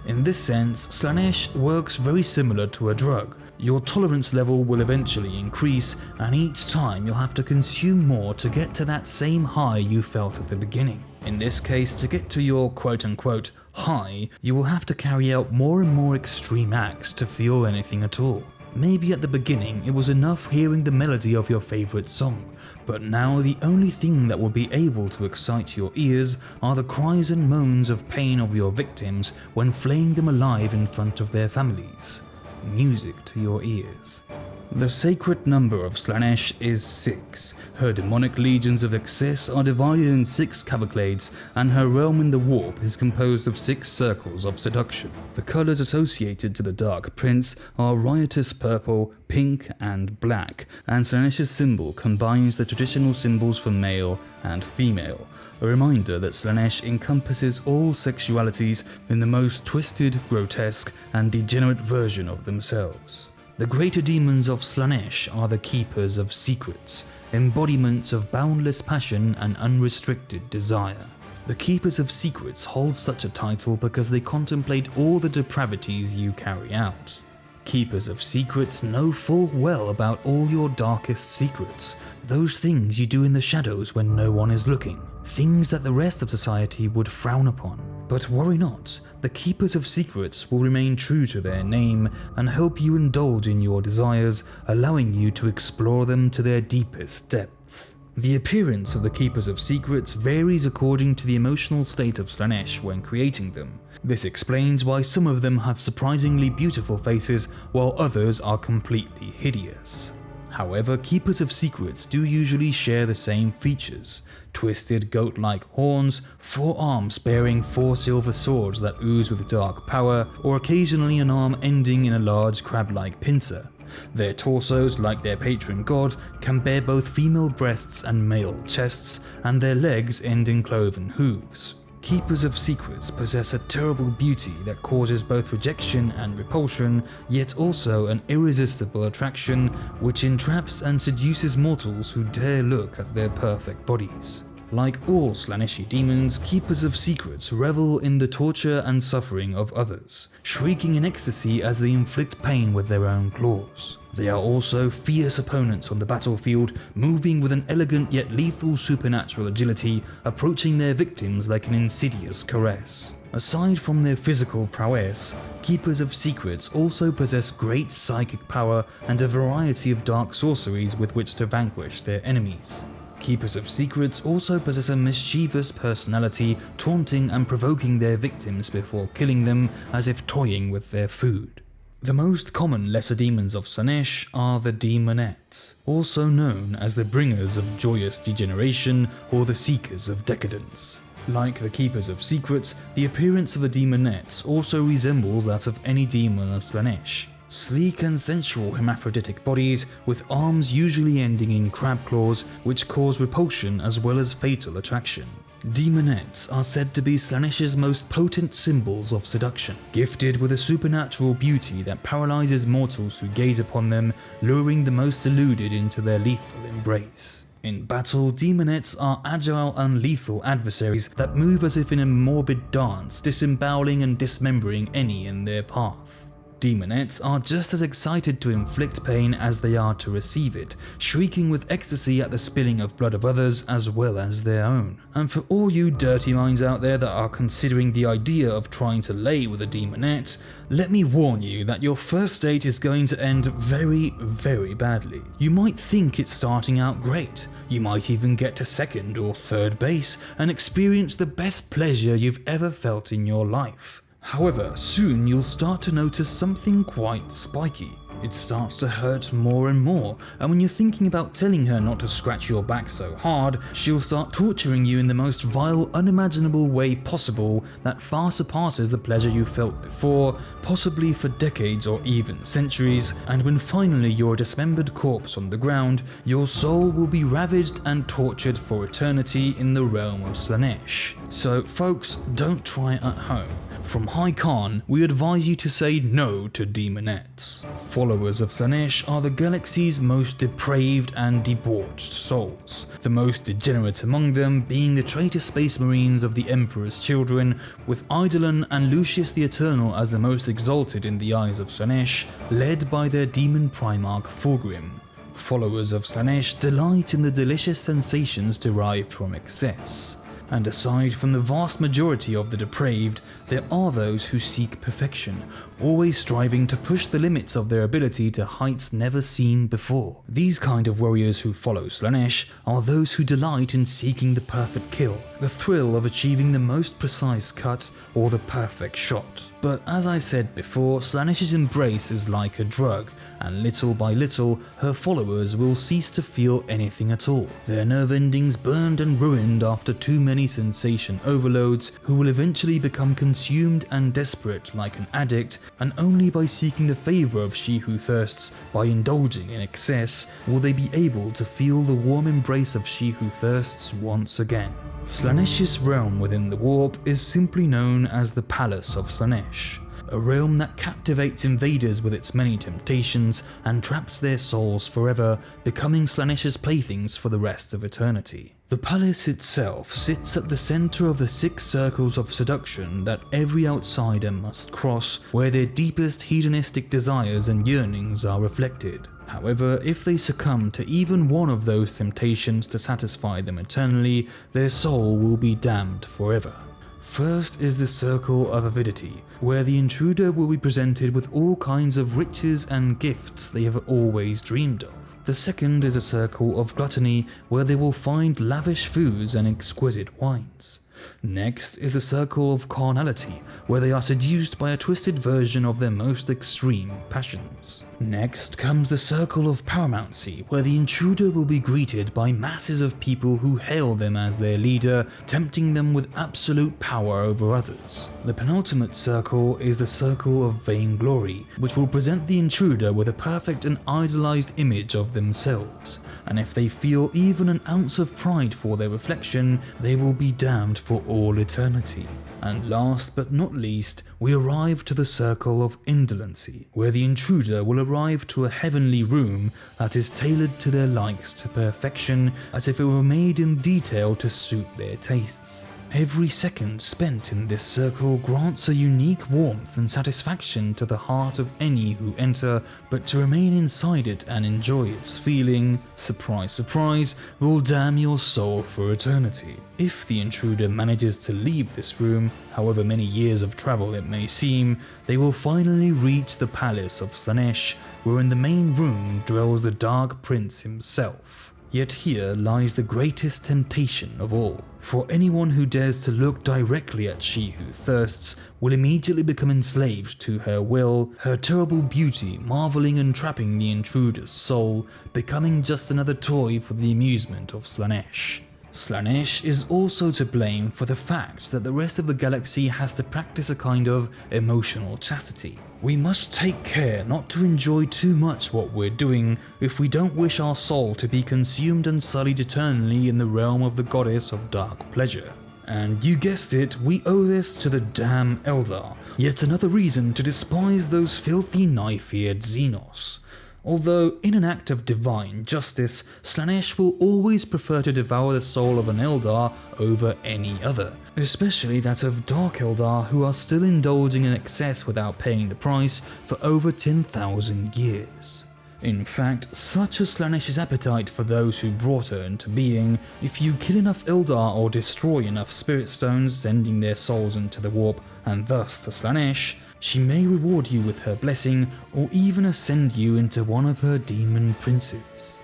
In this sense, Slaanesh works very similar to a drug. Your tolerance level will eventually increase, and each time you'll have to consume more to get to that same high you felt at the beginning. In this case, to get to your quote-unquote high, you will have to carry out more and more extreme acts to feel anything at all. Maybe at the beginning it was enough hearing the melody of your favorite song, but now the only thing that will be able to excite your ears are the cries and moans of pain of your victims when flaying them alive in front of their families. Music to your ears. The sacred number of Slaanesh is 6. Her demonic legions of excess are divided in 6 cavalcades, and her realm in the warp is composed of 6 circles of seduction. The colours associated to the Dark Prince are riotous purple, pink, and black, and Slaanesh's symbol combines the traditional symbols for male and female, a reminder that Slaanesh encompasses all sexualities in the most twisted, grotesque, and degenerate version of themselves. The greater demons of Slaanesh are the keepers of secrets, embodiments of boundless passion and unrestricted desire. The keepers of secrets hold such a title because they contemplate all the depravities you carry out. Keepers of secrets know full well about all your darkest secrets, those things you do in the shadows when no one is looking, things that the rest of society would frown upon. But worry not, the Keepers of Secrets will remain true to their name and help you indulge in your desires, allowing you to explore them to their deepest depths. The appearance of the Keepers of Secrets varies according to the emotional state of Slaanesh when creating them. This explains why some of them have surprisingly beautiful faces while others are completely hideous. However, Keepers of Secrets do usually share the same features: twisted goat-like horns, 4 arms bearing 4 silver swords that ooze with dark power, or occasionally an arm ending in a large crab-like pincer. Their torsos, like their patron god, can bear both female breasts and male chests, and their legs end in cloven hooves. Keepers of Secrets possess a terrible beauty that causes both rejection and repulsion, yet also an irresistible attraction which entraps and seduces mortals who dare look at their perfect bodies. Like all Slaaneshi demons, Keepers of Secrets revel in the torture and suffering of others, shrieking in ecstasy as they inflict pain with their own claws. They are also fierce opponents on the battlefield, moving with an elegant yet lethal supernatural agility, approaching their victims like an insidious caress. Aside from their physical prowess, Keepers of Secrets also possess great psychic power and a variety of dark sorceries with which to vanquish their enemies. Keepers of Secrets also possess a mischievous personality, taunting and provoking their victims before killing them as if toying with their food. The most common lesser demons of Slaanesh are the Demonettes, also known as the Bringers of Joyous Degeneration or the Seekers of Decadence. Like the Keepers of Secrets, the appearance of the Demonettes also resembles that of any demon of Slaanesh. Sleek and sensual hermaphroditic bodies with arms usually ending in crab claws which cause repulsion as well as fatal attraction. Demonettes are said to be Slaanesh's most potent symbols of seduction, gifted with a supernatural beauty that paralyzes mortals who gaze upon them, luring the most deluded into their lethal embrace. In battle, Demonettes are agile and lethal adversaries that move as if in a morbid dance, disemboweling and dismembering any in their path. Demonettes are just as excited to inflict pain as they are to receive it, shrieking with ecstasy at the spilling of blood of others as well as their own. And for all you dirty minds out there that are considering the idea of trying to lay with a Demonette, let me warn you that your first date is going to end very, very badly. You might think it's starting out great. You might even get to second or third base and experience the best pleasure you've ever felt in your life. However, soon you'll start to notice something quite spiky. It starts to hurt more and more, and when you're thinking about telling her not to scratch your back so hard, she'll start torturing you in the most vile, unimaginable way possible that far surpasses the pleasure you felt before, possibly for decades or even centuries, and when finally you're a dismembered corpse on the ground, your soul will be ravaged and tortured for eternity in the realm of Slaanesh. So folks, don't try it at home. From High Khorne, we advise you to say no to Demonettes. Followers of Slaanesh are the galaxy's most depraved and debauched souls, the most degenerate among them being the traitor space marines of the Emperor's Children, with Eidolon and Lucius the Eternal as the most exalted in the eyes of Slaanesh, led by their demon primarch Fulgrim. Followers of Slaanesh delight in the delicious sensations derived from excess. And aside from the vast majority of the depraved, there are those who seek perfection, always striving to push the limits of their ability to heights never seen before. These kind of warriors who follow Slaanesh are those who delight in seeking the perfect kill, the thrill of achieving the most precise cut or the perfect shot. But as I said before, Slaanesh's embrace is like a drug, and little by little, her followers will cease to feel anything at all. Their nerve endings burned and ruined after too many sensation overloads, who will eventually become consumed and desperate like an addict, and only by seeking the favor of she who thirsts by indulging in excess will they be able to feel the warm embrace of she who thirsts once again. Slaanesh's realm within the warp is simply known as the Palace of Slaanesh, a realm that captivates invaders with its many temptations and traps their souls forever, becoming Slaanesh's playthings for the rest of eternity. The palace itself sits at the center of the 6 circles of seduction that every outsider must cross, where their deepest hedonistic desires and yearnings are reflected. However, if they succumb to even one of those temptations to satisfy them eternally, their soul will be damned forever. First is the Circle of Avidity, where the intruder will be presented with all kinds of riches and gifts they have always dreamed of. The second is a Circle of Gluttony, where they will find lavish foods and exquisite wines. Next is the Circle of Carnality, where they are seduced by a twisted version of their most extreme passions. Next comes the Circle of Paramountcy, where the intruder will be greeted by masses of people who hail them as their leader, tempting them with absolute power over others. The penultimate circle is the Circle of Vainglory, which will present the intruder with a perfect and idolized image of themselves, and if they feel even an ounce of pride for their reflection, they will be damned for all eternity. And last but not least, we arrive to the Circle of Indolency, where the intruder will arrive to a heavenly room that is tailored to their likes to perfection, as if it were made in detail to suit their tastes. Every second spent in this circle grants a unique warmth and satisfaction to the heart of any who enter, but to remain inside it and enjoy its feeling, surprise surprise, will damn your soul for eternity. If the intruder manages to leave this room, however many years of travel it may seem, they will finally reach the Palace of Slaanesh, where in the main room dwells the Dark Prince himself. Yet here lies the greatest temptation of all, for anyone who dares to look directly at she who thirsts will immediately become enslaved to her will, her terrible beauty marveling and trapping the intruder's soul, becoming just another toy for the amusement of Slaanesh. Slaanesh is also to blame for the fact that the rest of the galaxy has to practice a kind of emotional chastity. We must take care not to enjoy too much what we're doing if we don't wish our soul to be consumed and sullied eternally in the realm of the goddess of dark pleasure. And you guessed it, we owe this to the damn Eldar, yet another reason to despise those filthy knife-eared Xenos. Although, in an act of divine justice, Slaanesh will always prefer to devour the soul of an Eldar over any other, especially that of Dark Eldar who are still indulging in excess without paying the price for over 10,000 years. In fact, such is Slaanesh's appetite for those who brought her into being, if you kill enough Eldar or destroy enough Spirit Stones, sending their souls into the warp and thus to Slaanesh, she may reward you with her blessing or even ascend you into one of her Deamon Princes.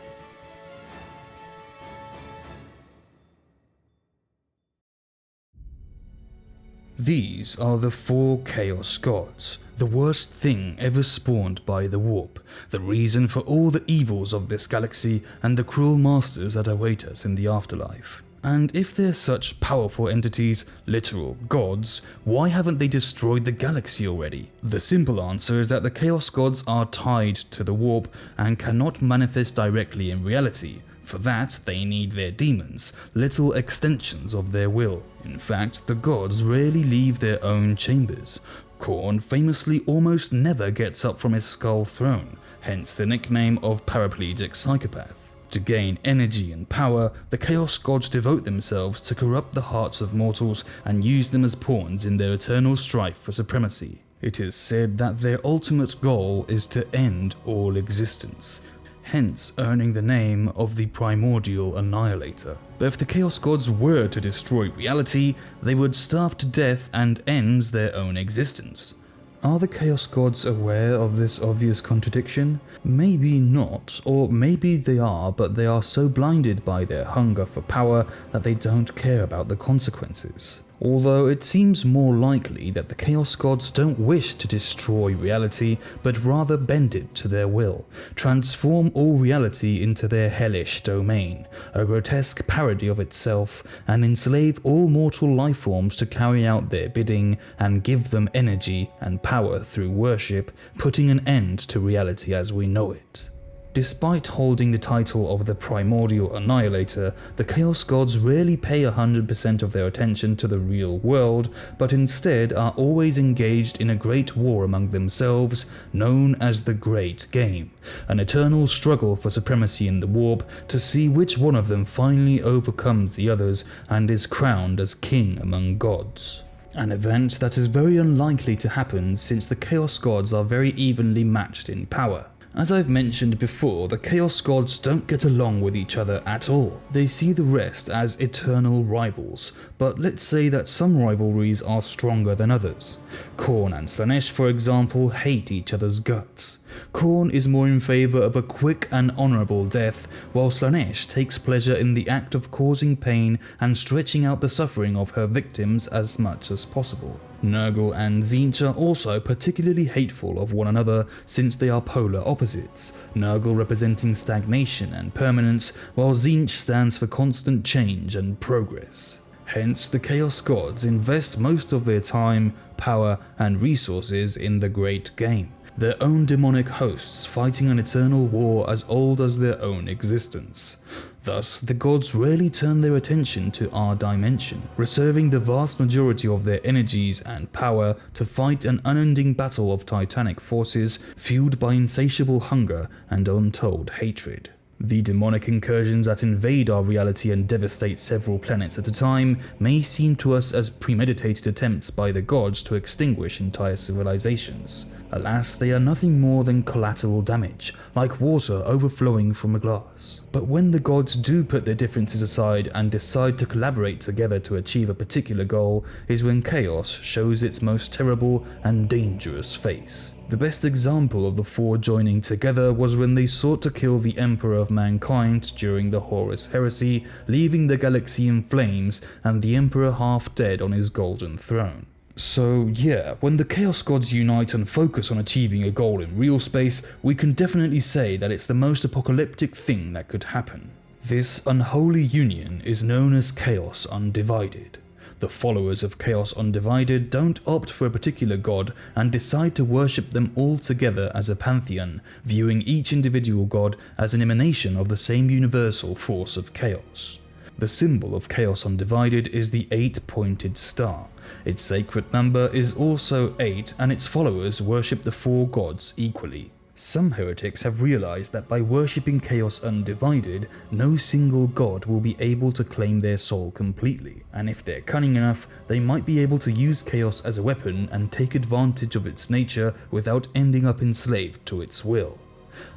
These are the 4 Chaos Gods, the worst thing ever spawned by the warp, the reason for all the evils of this galaxy and the cruel masters that await us in the afterlife. And if they're such powerful entities, literal gods, why haven't they destroyed the galaxy already? The simple answer is that the Chaos Gods are tied to the warp and cannot manifest directly in reality. For that, they need their demons, little extensions of their will. In fact, the gods rarely leave their own chambers. Khorne famously almost never gets up from his skull throne, hence the nickname of paraplegic psychopath. To gain energy and power, the Chaos Gods devote themselves to corrupt the hearts of mortals and use them as pawns in their eternal strife for supremacy. It is said that their ultimate goal is to end all existence, hence earning the name of the Primordial Annihilator. But if the Chaos Gods were to destroy reality, they would starve to death and end their own existence. Are the Chaos Gods aware of this obvious contradiction? Maybe not, or maybe they are, but they are so blinded by their hunger for power that they don't care about the consequences. Although it seems more likely that the Chaos Gods don't wish to destroy reality, but rather bend it to their will, transform all reality into their hellish domain, a grotesque parody of itself, and enslave all mortal lifeforms to carry out their bidding and give them energy and power through worship, putting an end to reality as we know it. Despite holding the title of the Primordial Annihilator, the Chaos Gods rarely pay 100% of their attention to the real world, but instead are always engaged in a great war among themselves, known as the Great Game, an eternal struggle for supremacy in the warp to see which one of them finally overcomes the others and is crowned as king among gods. An event that is very unlikely to happen since the Chaos Gods are very evenly matched in power. As I've mentioned before, the Chaos Gods don't get along with each other at all. They see the rest as eternal rivals, but let's say that some rivalries are stronger than others. Khorne and Slaanesh, for example, hate each other's guts. Khorne is more in favour of a quick and honourable death, while Slaanesh takes pleasure in the act of causing pain and stretching out the suffering of her victims as much as possible. Nurgle and Tzeentch are also particularly hateful of one another since they are polar opposites, Nurgle representing stagnation and permanence, while Tzeentch stands for constant change and progress. Hence, the Chaos Gods invest most of their time, power, and resources in the Great Game, their own demonic hosts fighting an eternal war as old as their own existence. Thus, the gods rarely turn their attention to our dimension, reserving the vast majority of their energies and power to fight an unending battle of titanic forces fueled by insatiable hunger and untold hatred. The demonic incursions that invade our reality and devastate several planets at a time may seem to us as premeditated attempts by the gods to extinguish entire civilizations. Alas, they are nothing more than collateral damage, like water overflowing from a glass. But when the gods do put their differences aside and decide to collaborate together to achieve a particular goal, is when chaos shows its most terrible and dangerous face. The best example of the four joining together was when they sought to kill the Emperor of mankind during the Horus Heresy, leaving the galaxy in flames and the Emperor half dead on his golden throne. So yeah, when the Chaos Gods unite and focus on achieving a goal in real space, we can definitely say that it's the most apocalyptic thing that could happen. This unholy union is known as Chaos Undivided. The followers of Chaos Undivided don't opt for a particular god and decide to worship them all together as a pantheon, viewing each individual god as an emanation of the same universal force of chaos. The symbol of Chaos Undivided is the 8-pointed star. Its sacred number is also 8, and its followers worship the 4 gods equally. Some heretics have realized that by worshipping Chaos Undivided, no single god will be able to claim their soul completely, and if they're cunning enough, they might be able to use Chaos as a weapon and take advantage of its nature without ending up enslaved to its will.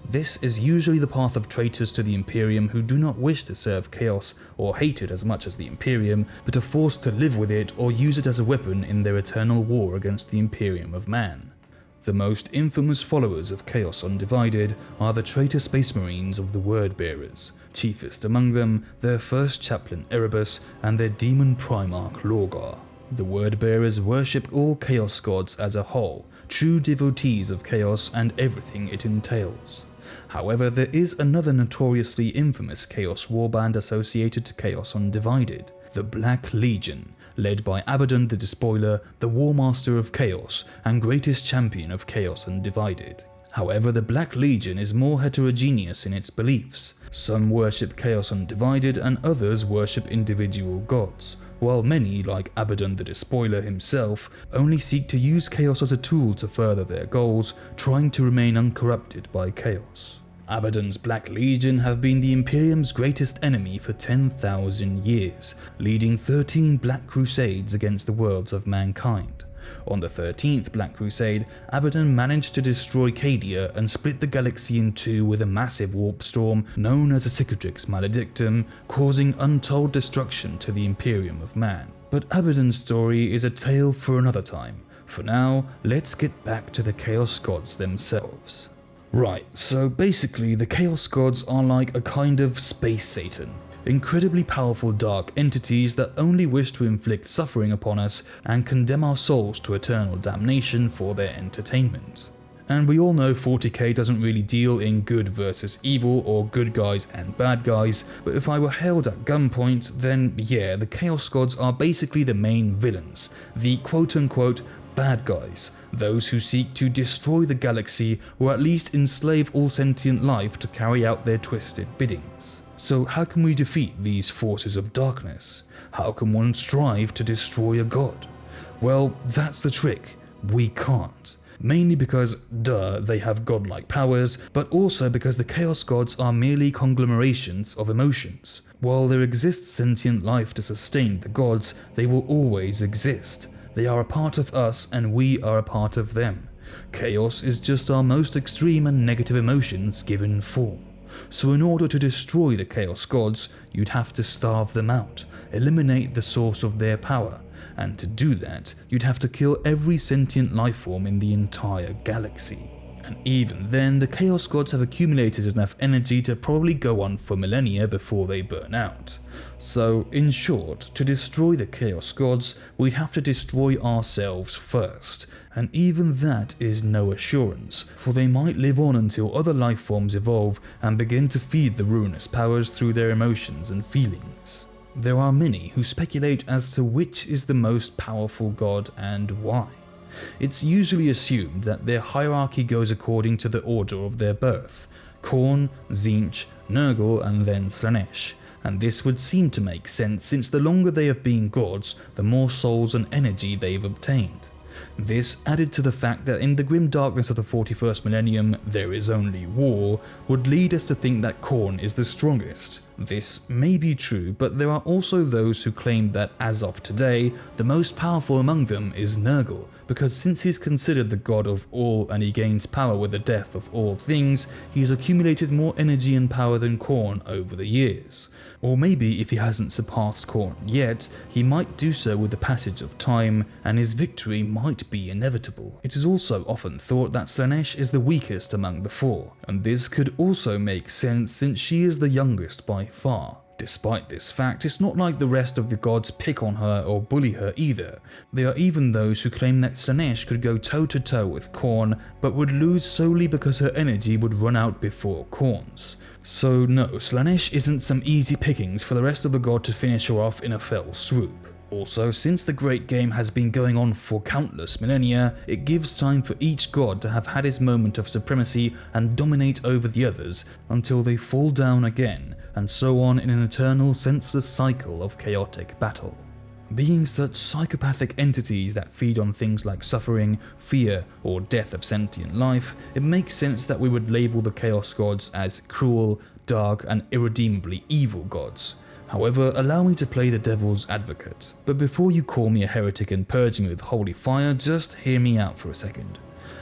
This is usually the path of traitors to the Imperium who do not wish to serve Chaos or hate it as much as the Imperium, but are forced to live with it or use it as a weapon in their eternal war against the Imperium of Man. The most infamous followers of Chaos Undivided are the traitor Space Marines of the Wordbearers, chiefest among them their first chaplain Erebus and their demon Primarch Lorgar. The Wordbearers worship all Chaos Gods as a whole, true devotees of Chaos and everything it entails. However, there is another notoriously infamous Chaos warband associated to Chaos Undivided, the Black Legion, led by Abaddon the Despoiler, the War Master of Chaos and greatest champion of Chaos Undivided. However, the Black Legion is more heterogeneous in its beliefs. Some worship Chaos Undivided and others worship individual gods, while many, like Abaddon the Despoiler himself, only seek to use Chaos as a tool to further their goals, trying to remain uncorrupted by Chaos. Abaddon's Black Legion have been the Imperium's greatest enemy for 10,000 years, leading 13 Black Crusades against the worlds of mankind. On the 13th Black Crusade, Abaddon managed to destroy Cadia and split the galaxy in two with a massive warp storm known as a Cicatrix Maledictum, causing untold destruction to the Imperium of Man. But Abaddon's story is a tale for another time. For now, let's get back to the Chaos Gods themselves. Right, so basically the Chaos Gods are like a kind of space Satan. Incredibly powerful dark entities that only wish to inflict suffering upon us and condemn our souls to eternal damnation for their entertainment. And we all know 40k doesn't really deal in good versus evil or good guys and bad guys, but if I were held at gunpoint, then yeah, the Chaos Gods are basically the main villains, the quote-unquote bad guys, those who seek to destroy the galaxy or at least enslave all sentient life to carry out their twisted biddings. So how can we defeat these forces of darkness? How can one strive to destroy a god? Well, that's the trick. We can't. Mainly because, duh, they have godlike powers, but also because the Chaos Gods are merely conglomerations of emotions. While there exists sentient life to sustain the gods, they will always exist. They are a part of us and we are a part of them. Chaos is just our most extreme and negative emotions given form. So in order to destroy the Chaos Gods, you'd have to starve them out, eliminate the source of their power, and to do that, you'd have to kill every sentient life form in the entire galaxy. And even then, the Chaos Gods have accumulated enough energy to probably go on for millennia before they burn out. So, in short, to destroy the Chaos Gods, we'd have to destroy ourselves first, and even that is no assurance, for they might live on until other life forms evolve and begin to feed the Ruinous Powers through their emotions and feelings. There are many who speculate as to which is the most powerful god and why. It's usually assumed that their hierarchy goes according to the order of their birth: Khorne, Tzeentch, Nurgle, and then Slaanesh. And this would seem to make sense since the longer they have been gods, the more souls and energy they've obtained. This, added to the fact that in the grim darkness of the 41st millennium there is only war, would lead us to think that Khorne is the strongest. This may be true, but there are also those who claim that as of today, the most powerful among them is Nurgle, because since he's considered the god of all and he gains power with the death of all things, he has accumulated more energy and power than Khorne over the years. Or maybe if he hasn't surpassed Khorne yet, he might do so with the passage of time, and his victory might be inevitable. It is also often thought that Slaanesh is the weakest among the four, and this could also make sense since she is the youngest by far. Despite this fact, it's not like the rest of the gods pick on her or bully her either. There are even those who claim that Slaanesh could go toe-to-toe with Khorne, but would lose solely because her energy would run out before Khorne's. So no, Slaanesh isn't some easy pickings for the rest of the god to finish her off in a fell swoop. Also, since the Great Game has been going on for countless millennia, it gives time for each god to have had his moment of supremacy and dominate over the others until they fall down again, and so on in an eternal senseless cycle of chaotic battle. Being such psychopathic entities that feed on things like suffering, fear, or death of sentient life, it makes sense that we would label the Chaos Gods as cruel, dark, and irredeemably evil gods. However, allow me to play the devil's advocate. But before you call me a heretic and purge me with holy fire, just hear me out for a second.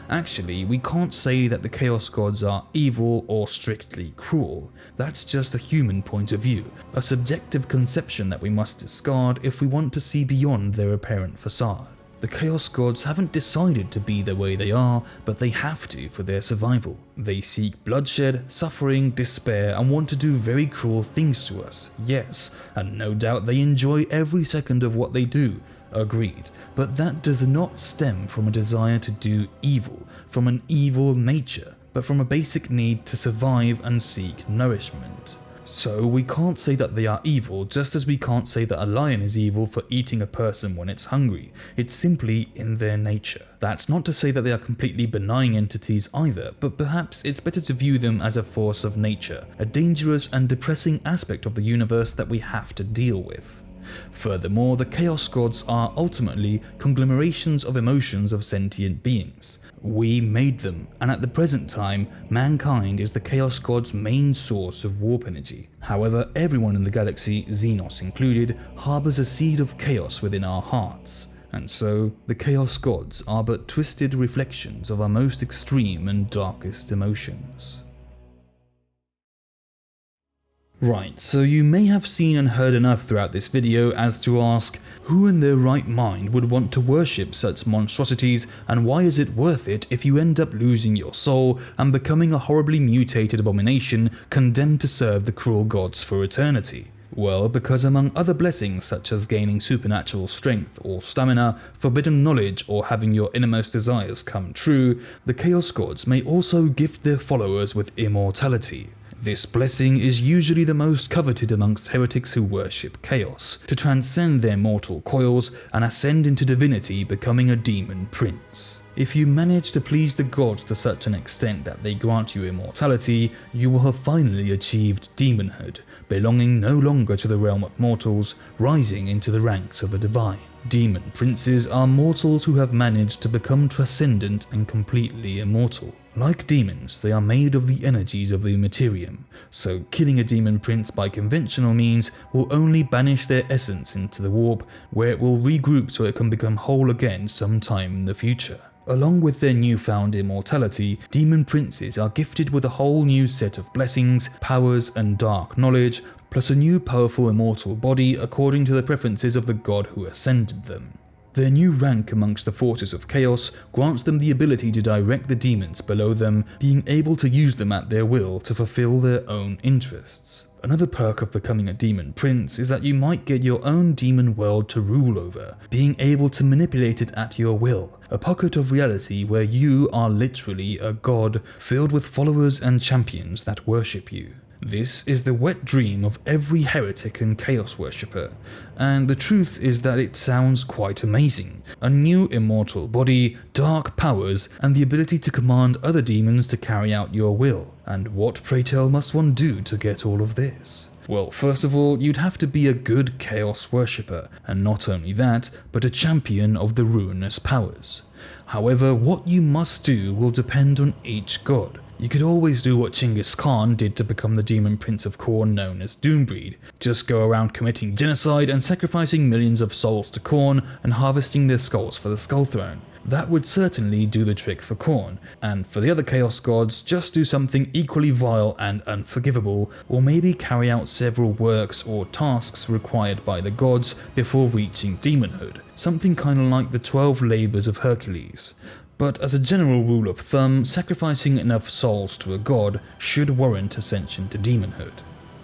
Actually, we can't say that the Chaos Gods are evil or strictly cruel. That's just a human point of view, a subjective conception that we must discard if we want to see beyond their apparent facade. The Chaos Gods haven't decided to be the way they are, but they have to for their survival. They seek bloodshed, suffering, despair, and want to do very cruel things to us, yes, and no doubt they enjoy every second of what they do. Agreed, but that does not stem from a desire to do evil, from an evil nature, but from a basic need to survive and seek nourishment. So we can't say that they are evil, just as we can't say that a lion is evil for eating a person when it's hungry. It's simply in their nature. That's not to say that they are completely benign entities either, but perhaps it's better to view them as a force of nature, a dangerous and depressing aspect of the universe that we have to deal with. Furthermore, the Chaos Gods are ultimately conglomerations of emotions of sentient beings. We made them, and at the present time, mankind is the Chaos God's main source of warp energy. However, everyone in the galaxy, Xenos included, harbours a seed of chaos within our hearts. And so, the Chaos Gods are but twisted reflections of our most extreme and darkest emotions. Right, so you may have seen and heard enough throughout this video as to ask, who in their right mind would want to worship such monstrosities, and why is it worth it if you end up losing your soul and becoming a horribly mutated abomination condemned to serve the cruel gods for eternity? Well, because among other blessings such as gaining supernatural strength or stamina, forbidden knowledge, or having your innermost desires come true, the Chaos Gods may also gift their followers with immortality. This blessing is usually the most coveted amongst heretics who worship chaos, to transcend their mortal coils and ascend into divinity, becoming a Deamon Prince. If you manage to please the gods to such an extent that they grant you immortality, you will have finally achieved demonhood, belonging no longer to the realm of mortals, rising into the ranks of the divine. Deamon Princes are mortals who have managed to become transcendent and completely immortal. Like demons, they are made of the energies of the Materium, so killing a Deamon Prince by conventional means will only banish their essence into the warp, where it will regroup so it can become whole again sometime in the future. Along with their newfound immortality, Deamon Princes are gifted with a whole new set of blessings, powers, and dark knowledge, plus a new powerful immortal body according to the preferences of the god who ascended them. Their new rank amongst the forces of chaos grants them the ability to direct the demons below them, being able to use them at their will to fulfill their own interests. Another perk of becoming a Deamon Prince is that you might get your own demon world to rule over, being able to manipulate it at your will, a pocket of reality where you are literally a god filled with followers and champions that worship you. This is the wet dream of every heretic and chaos worshipper, and the truth is that it sounds quite amazing. A new immortal body, dark powers, and the ability to command other demons to carry out your will. And what, pray tell, must one do to get all of this? Well, first of all, you'd have to be a good chaos worshipper, and not only that, but a champion of the Ruinous Powers. However, what you must do will depend on each god. You could always do what Genghis Khan did to become the Demon Prince of Khorne known as Doombreed. Just go around committing genocide and sacrificing millions of souls to Khorne and harvesting their skulls for the Skull Throne. That would certainly do the trick for Khorne, and for the other Chaos Gods, just do something equally vile and unforgivable, or maybe carry out several works or tasks required by the gods before reaching demonhood, something kinda like the 12 labours of Hercules. But as a general rule of thumb, sacrificing enough souls to a god should warrant ascension to demonhood.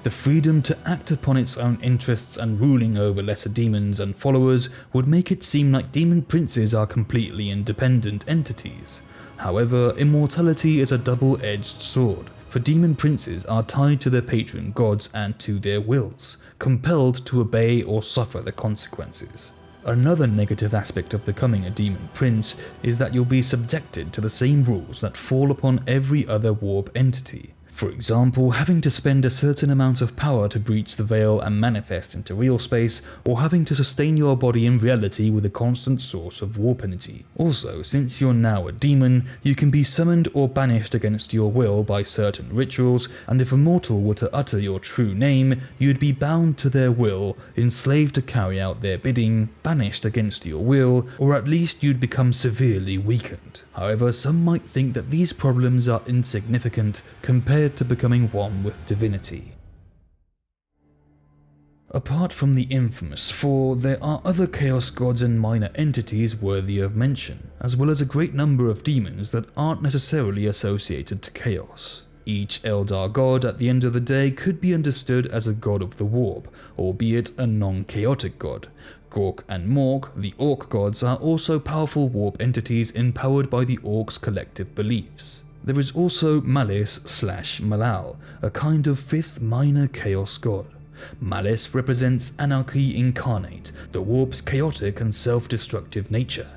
The freedom to act upon its own interests and ruling over lesser demons and followers would make it seem like demon princes are completely independent entities. However, immortality is a double-edged sword, for demon princes are tied to their patron gods and to their wills, compelled to obey or suffer the consequences. Another negative aspect of becoming a demon prince is that you'll be subjected to the same rules that fall upon every other warp entity. For example, having to spend a certain amount of power to breach the veil and manifest into real space, or having to sustain your body in reality with a constant source of warp energy. Also, since you're now a demon, you can be summoned or banished against your will by certain rituals, and if a mortal were to utter your true name, you'd be bound to their will, enslaved to carry out their bidding, banished against your will, or at least you'd become severely weakened. However, some might think that these problems are insignificant compared to becoming one with divinity. Apart from the infamous four, there are other Chaos Gods and minor entities worthy of mention, as well as a great number of demons that aren't necessarily associated to Chaos. Each Eldar god at the end of the day could be understood as a god of the warp, albeit a non-chaotic god. Gork and Mork, the Orc gods, are also powerful warp entities empowered by the Orcs' collective beliefs. There is also Malice/Malal, a kind of fifth minor chaos god. Malice represents anarchy incarnate, the warp's chaotic and self-destructive nature.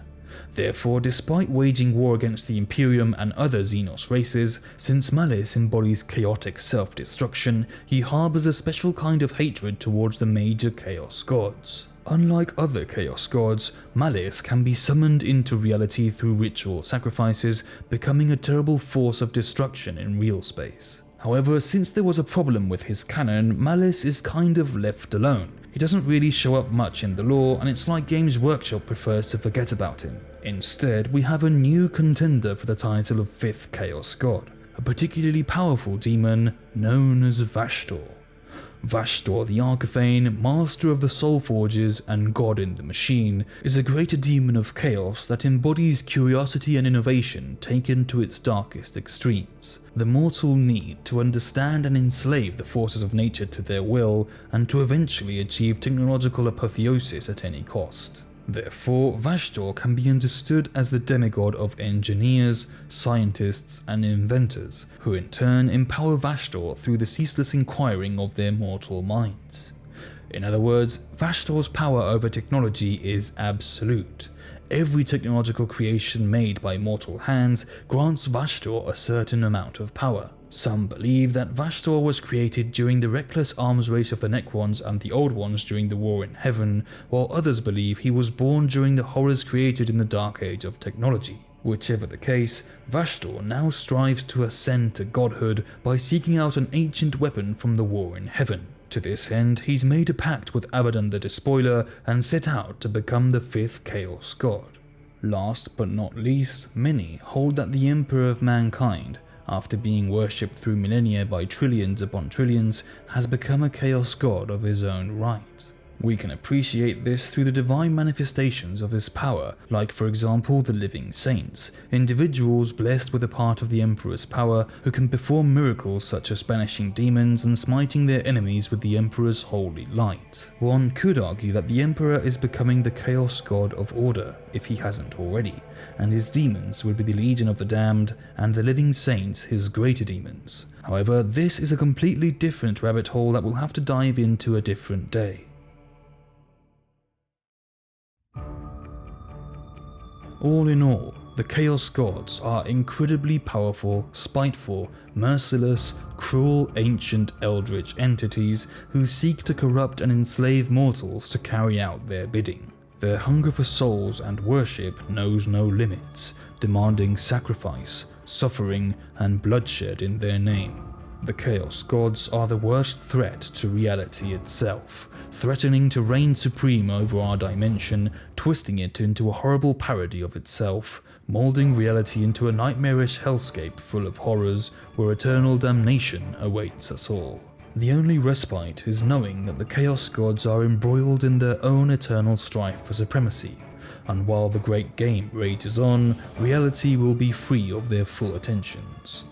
Therefore, despite waging war against the Imperium and other Xenos races, since Malice embodies chaotic self-destruction, he harbours a special kind of hatred towards the major chaos gods. Unlike other Chaos Gods, Malice can be summoned into reality through ritual sacrifices, becoming a terrible force of destruction in real space. However, since there was a problem with his canon, Malice is kind of left alone. He doesn't really show up much in the lore, and it's like Games Workshop prefers to forget about him. Instead, we have a new contender for the title of 5th Chaos God, a particularly powerful demon known as Vashdor. Vashdor the Archithane, master of the Soul Forges and god in the machine, is a greater demon of chaos that embodies curiosity and innovation taken to its darkest extremes. The mortal need to understand and enslave the forces of nature to their will, and to eventually achieve technological apotheosis at any cost. Therefore, Vashdor can be understood as the demigod of engineers, scientists, and inventors, who in turn empower Vashdor through the ceaseless inquiring of their mortal minds. In other words, Vashdor's power over technology is absolute. Every technological creation made by mortal hands grants Vashdor a certain amount of power. Some believe that Vashdor was created during the reckless arms race of the Necrons and the Old Ones during the War in Heaven, while others believe he was born during the horrors created in the Dark Age of technology. Whichever the case, Vashdor now strives to ascend to godhood by seeking out an ancient weapon from the War in Heaven. To this end, he's made a pact with Abaddon the Despoiler and set out to become the 5th Chaos God. Last but not least, many hold that the Emperor of Mankind, after being worshipped through millennia by trillions upon trillions, has become a chaos god of his own right. We can appreciate this through the divine manifestations of his power, like for example the living saints, individuals blessed with a part of the Emperor's power who can perform miracles such as banishing demons and smiting their enemies with the Emperor's holy light. One could argue that the Emperor is becoming the chaos god of order, if he hasn't already, and his demons would be the Legion of the Damned and the living saints his greater demons. However, this is a completely different rabbit hole that we'll have to dive into a different day. All in all, the Chaos Gods are incredibly powerful, spiteful, merciless, cruel, ancient eldritch entities who seek to corrupt and enslave mortals to carry out their bidding. Their hunger for souls and worship knows no limits, demanding sacrifice, suffering, and bloodshed in their name. The Chaos Gods are the worst threat to reality itself, threatening to reign supreme over our dimension, twisting it into a horrible parody of itself, molding reality into a nightmarish hellscape full of horrors where eternal damnation awaits us all. The only respite is knowing that the Chaos Gods are embroiled in their own eternal strife for supremacy, and while the great game rages on, reality will be free of their full attentions.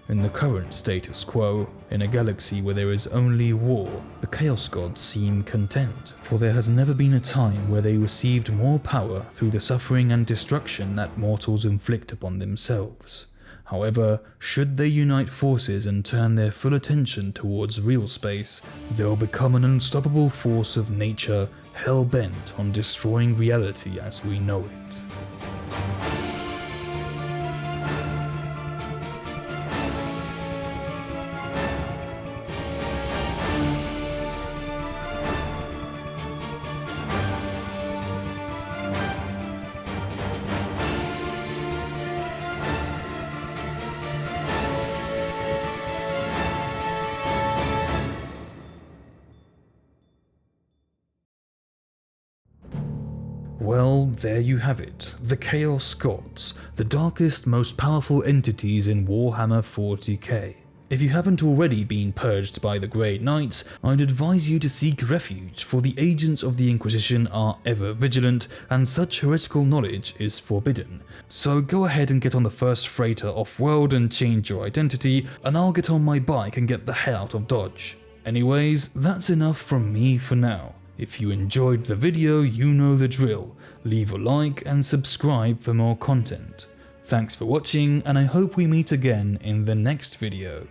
In the current status quo, in a galaxy where there is only war, the Chaos Gods seem content, for there has never been a time where they received more power through the suffering and destruction that mortals inflict upon themselves. However, should they unite forces and turn their full attention towards real space, they'll become an unstoppable force of nature, hell-bent on destroying reality as we know it. Well, there you have it, the Chaos Gods, the darkest, most powerful entities in Warhammer 40k. If you haven't already been purged by the Grey Knights, I'd advise you to seek refuge, for the agents of the Inquisition are ever vigilant, and such heretical knowledge is forbidden. So go ahead and get on the first freighter off-world and change your identity, and I'll get on my bike and get the hell out of Dodge. Anyways, that's enough from me for now. If you enjoyed the video, you know the drill. Leave a like and subscribe for more content. Thanks for watching, and I hope we meet again in the next video.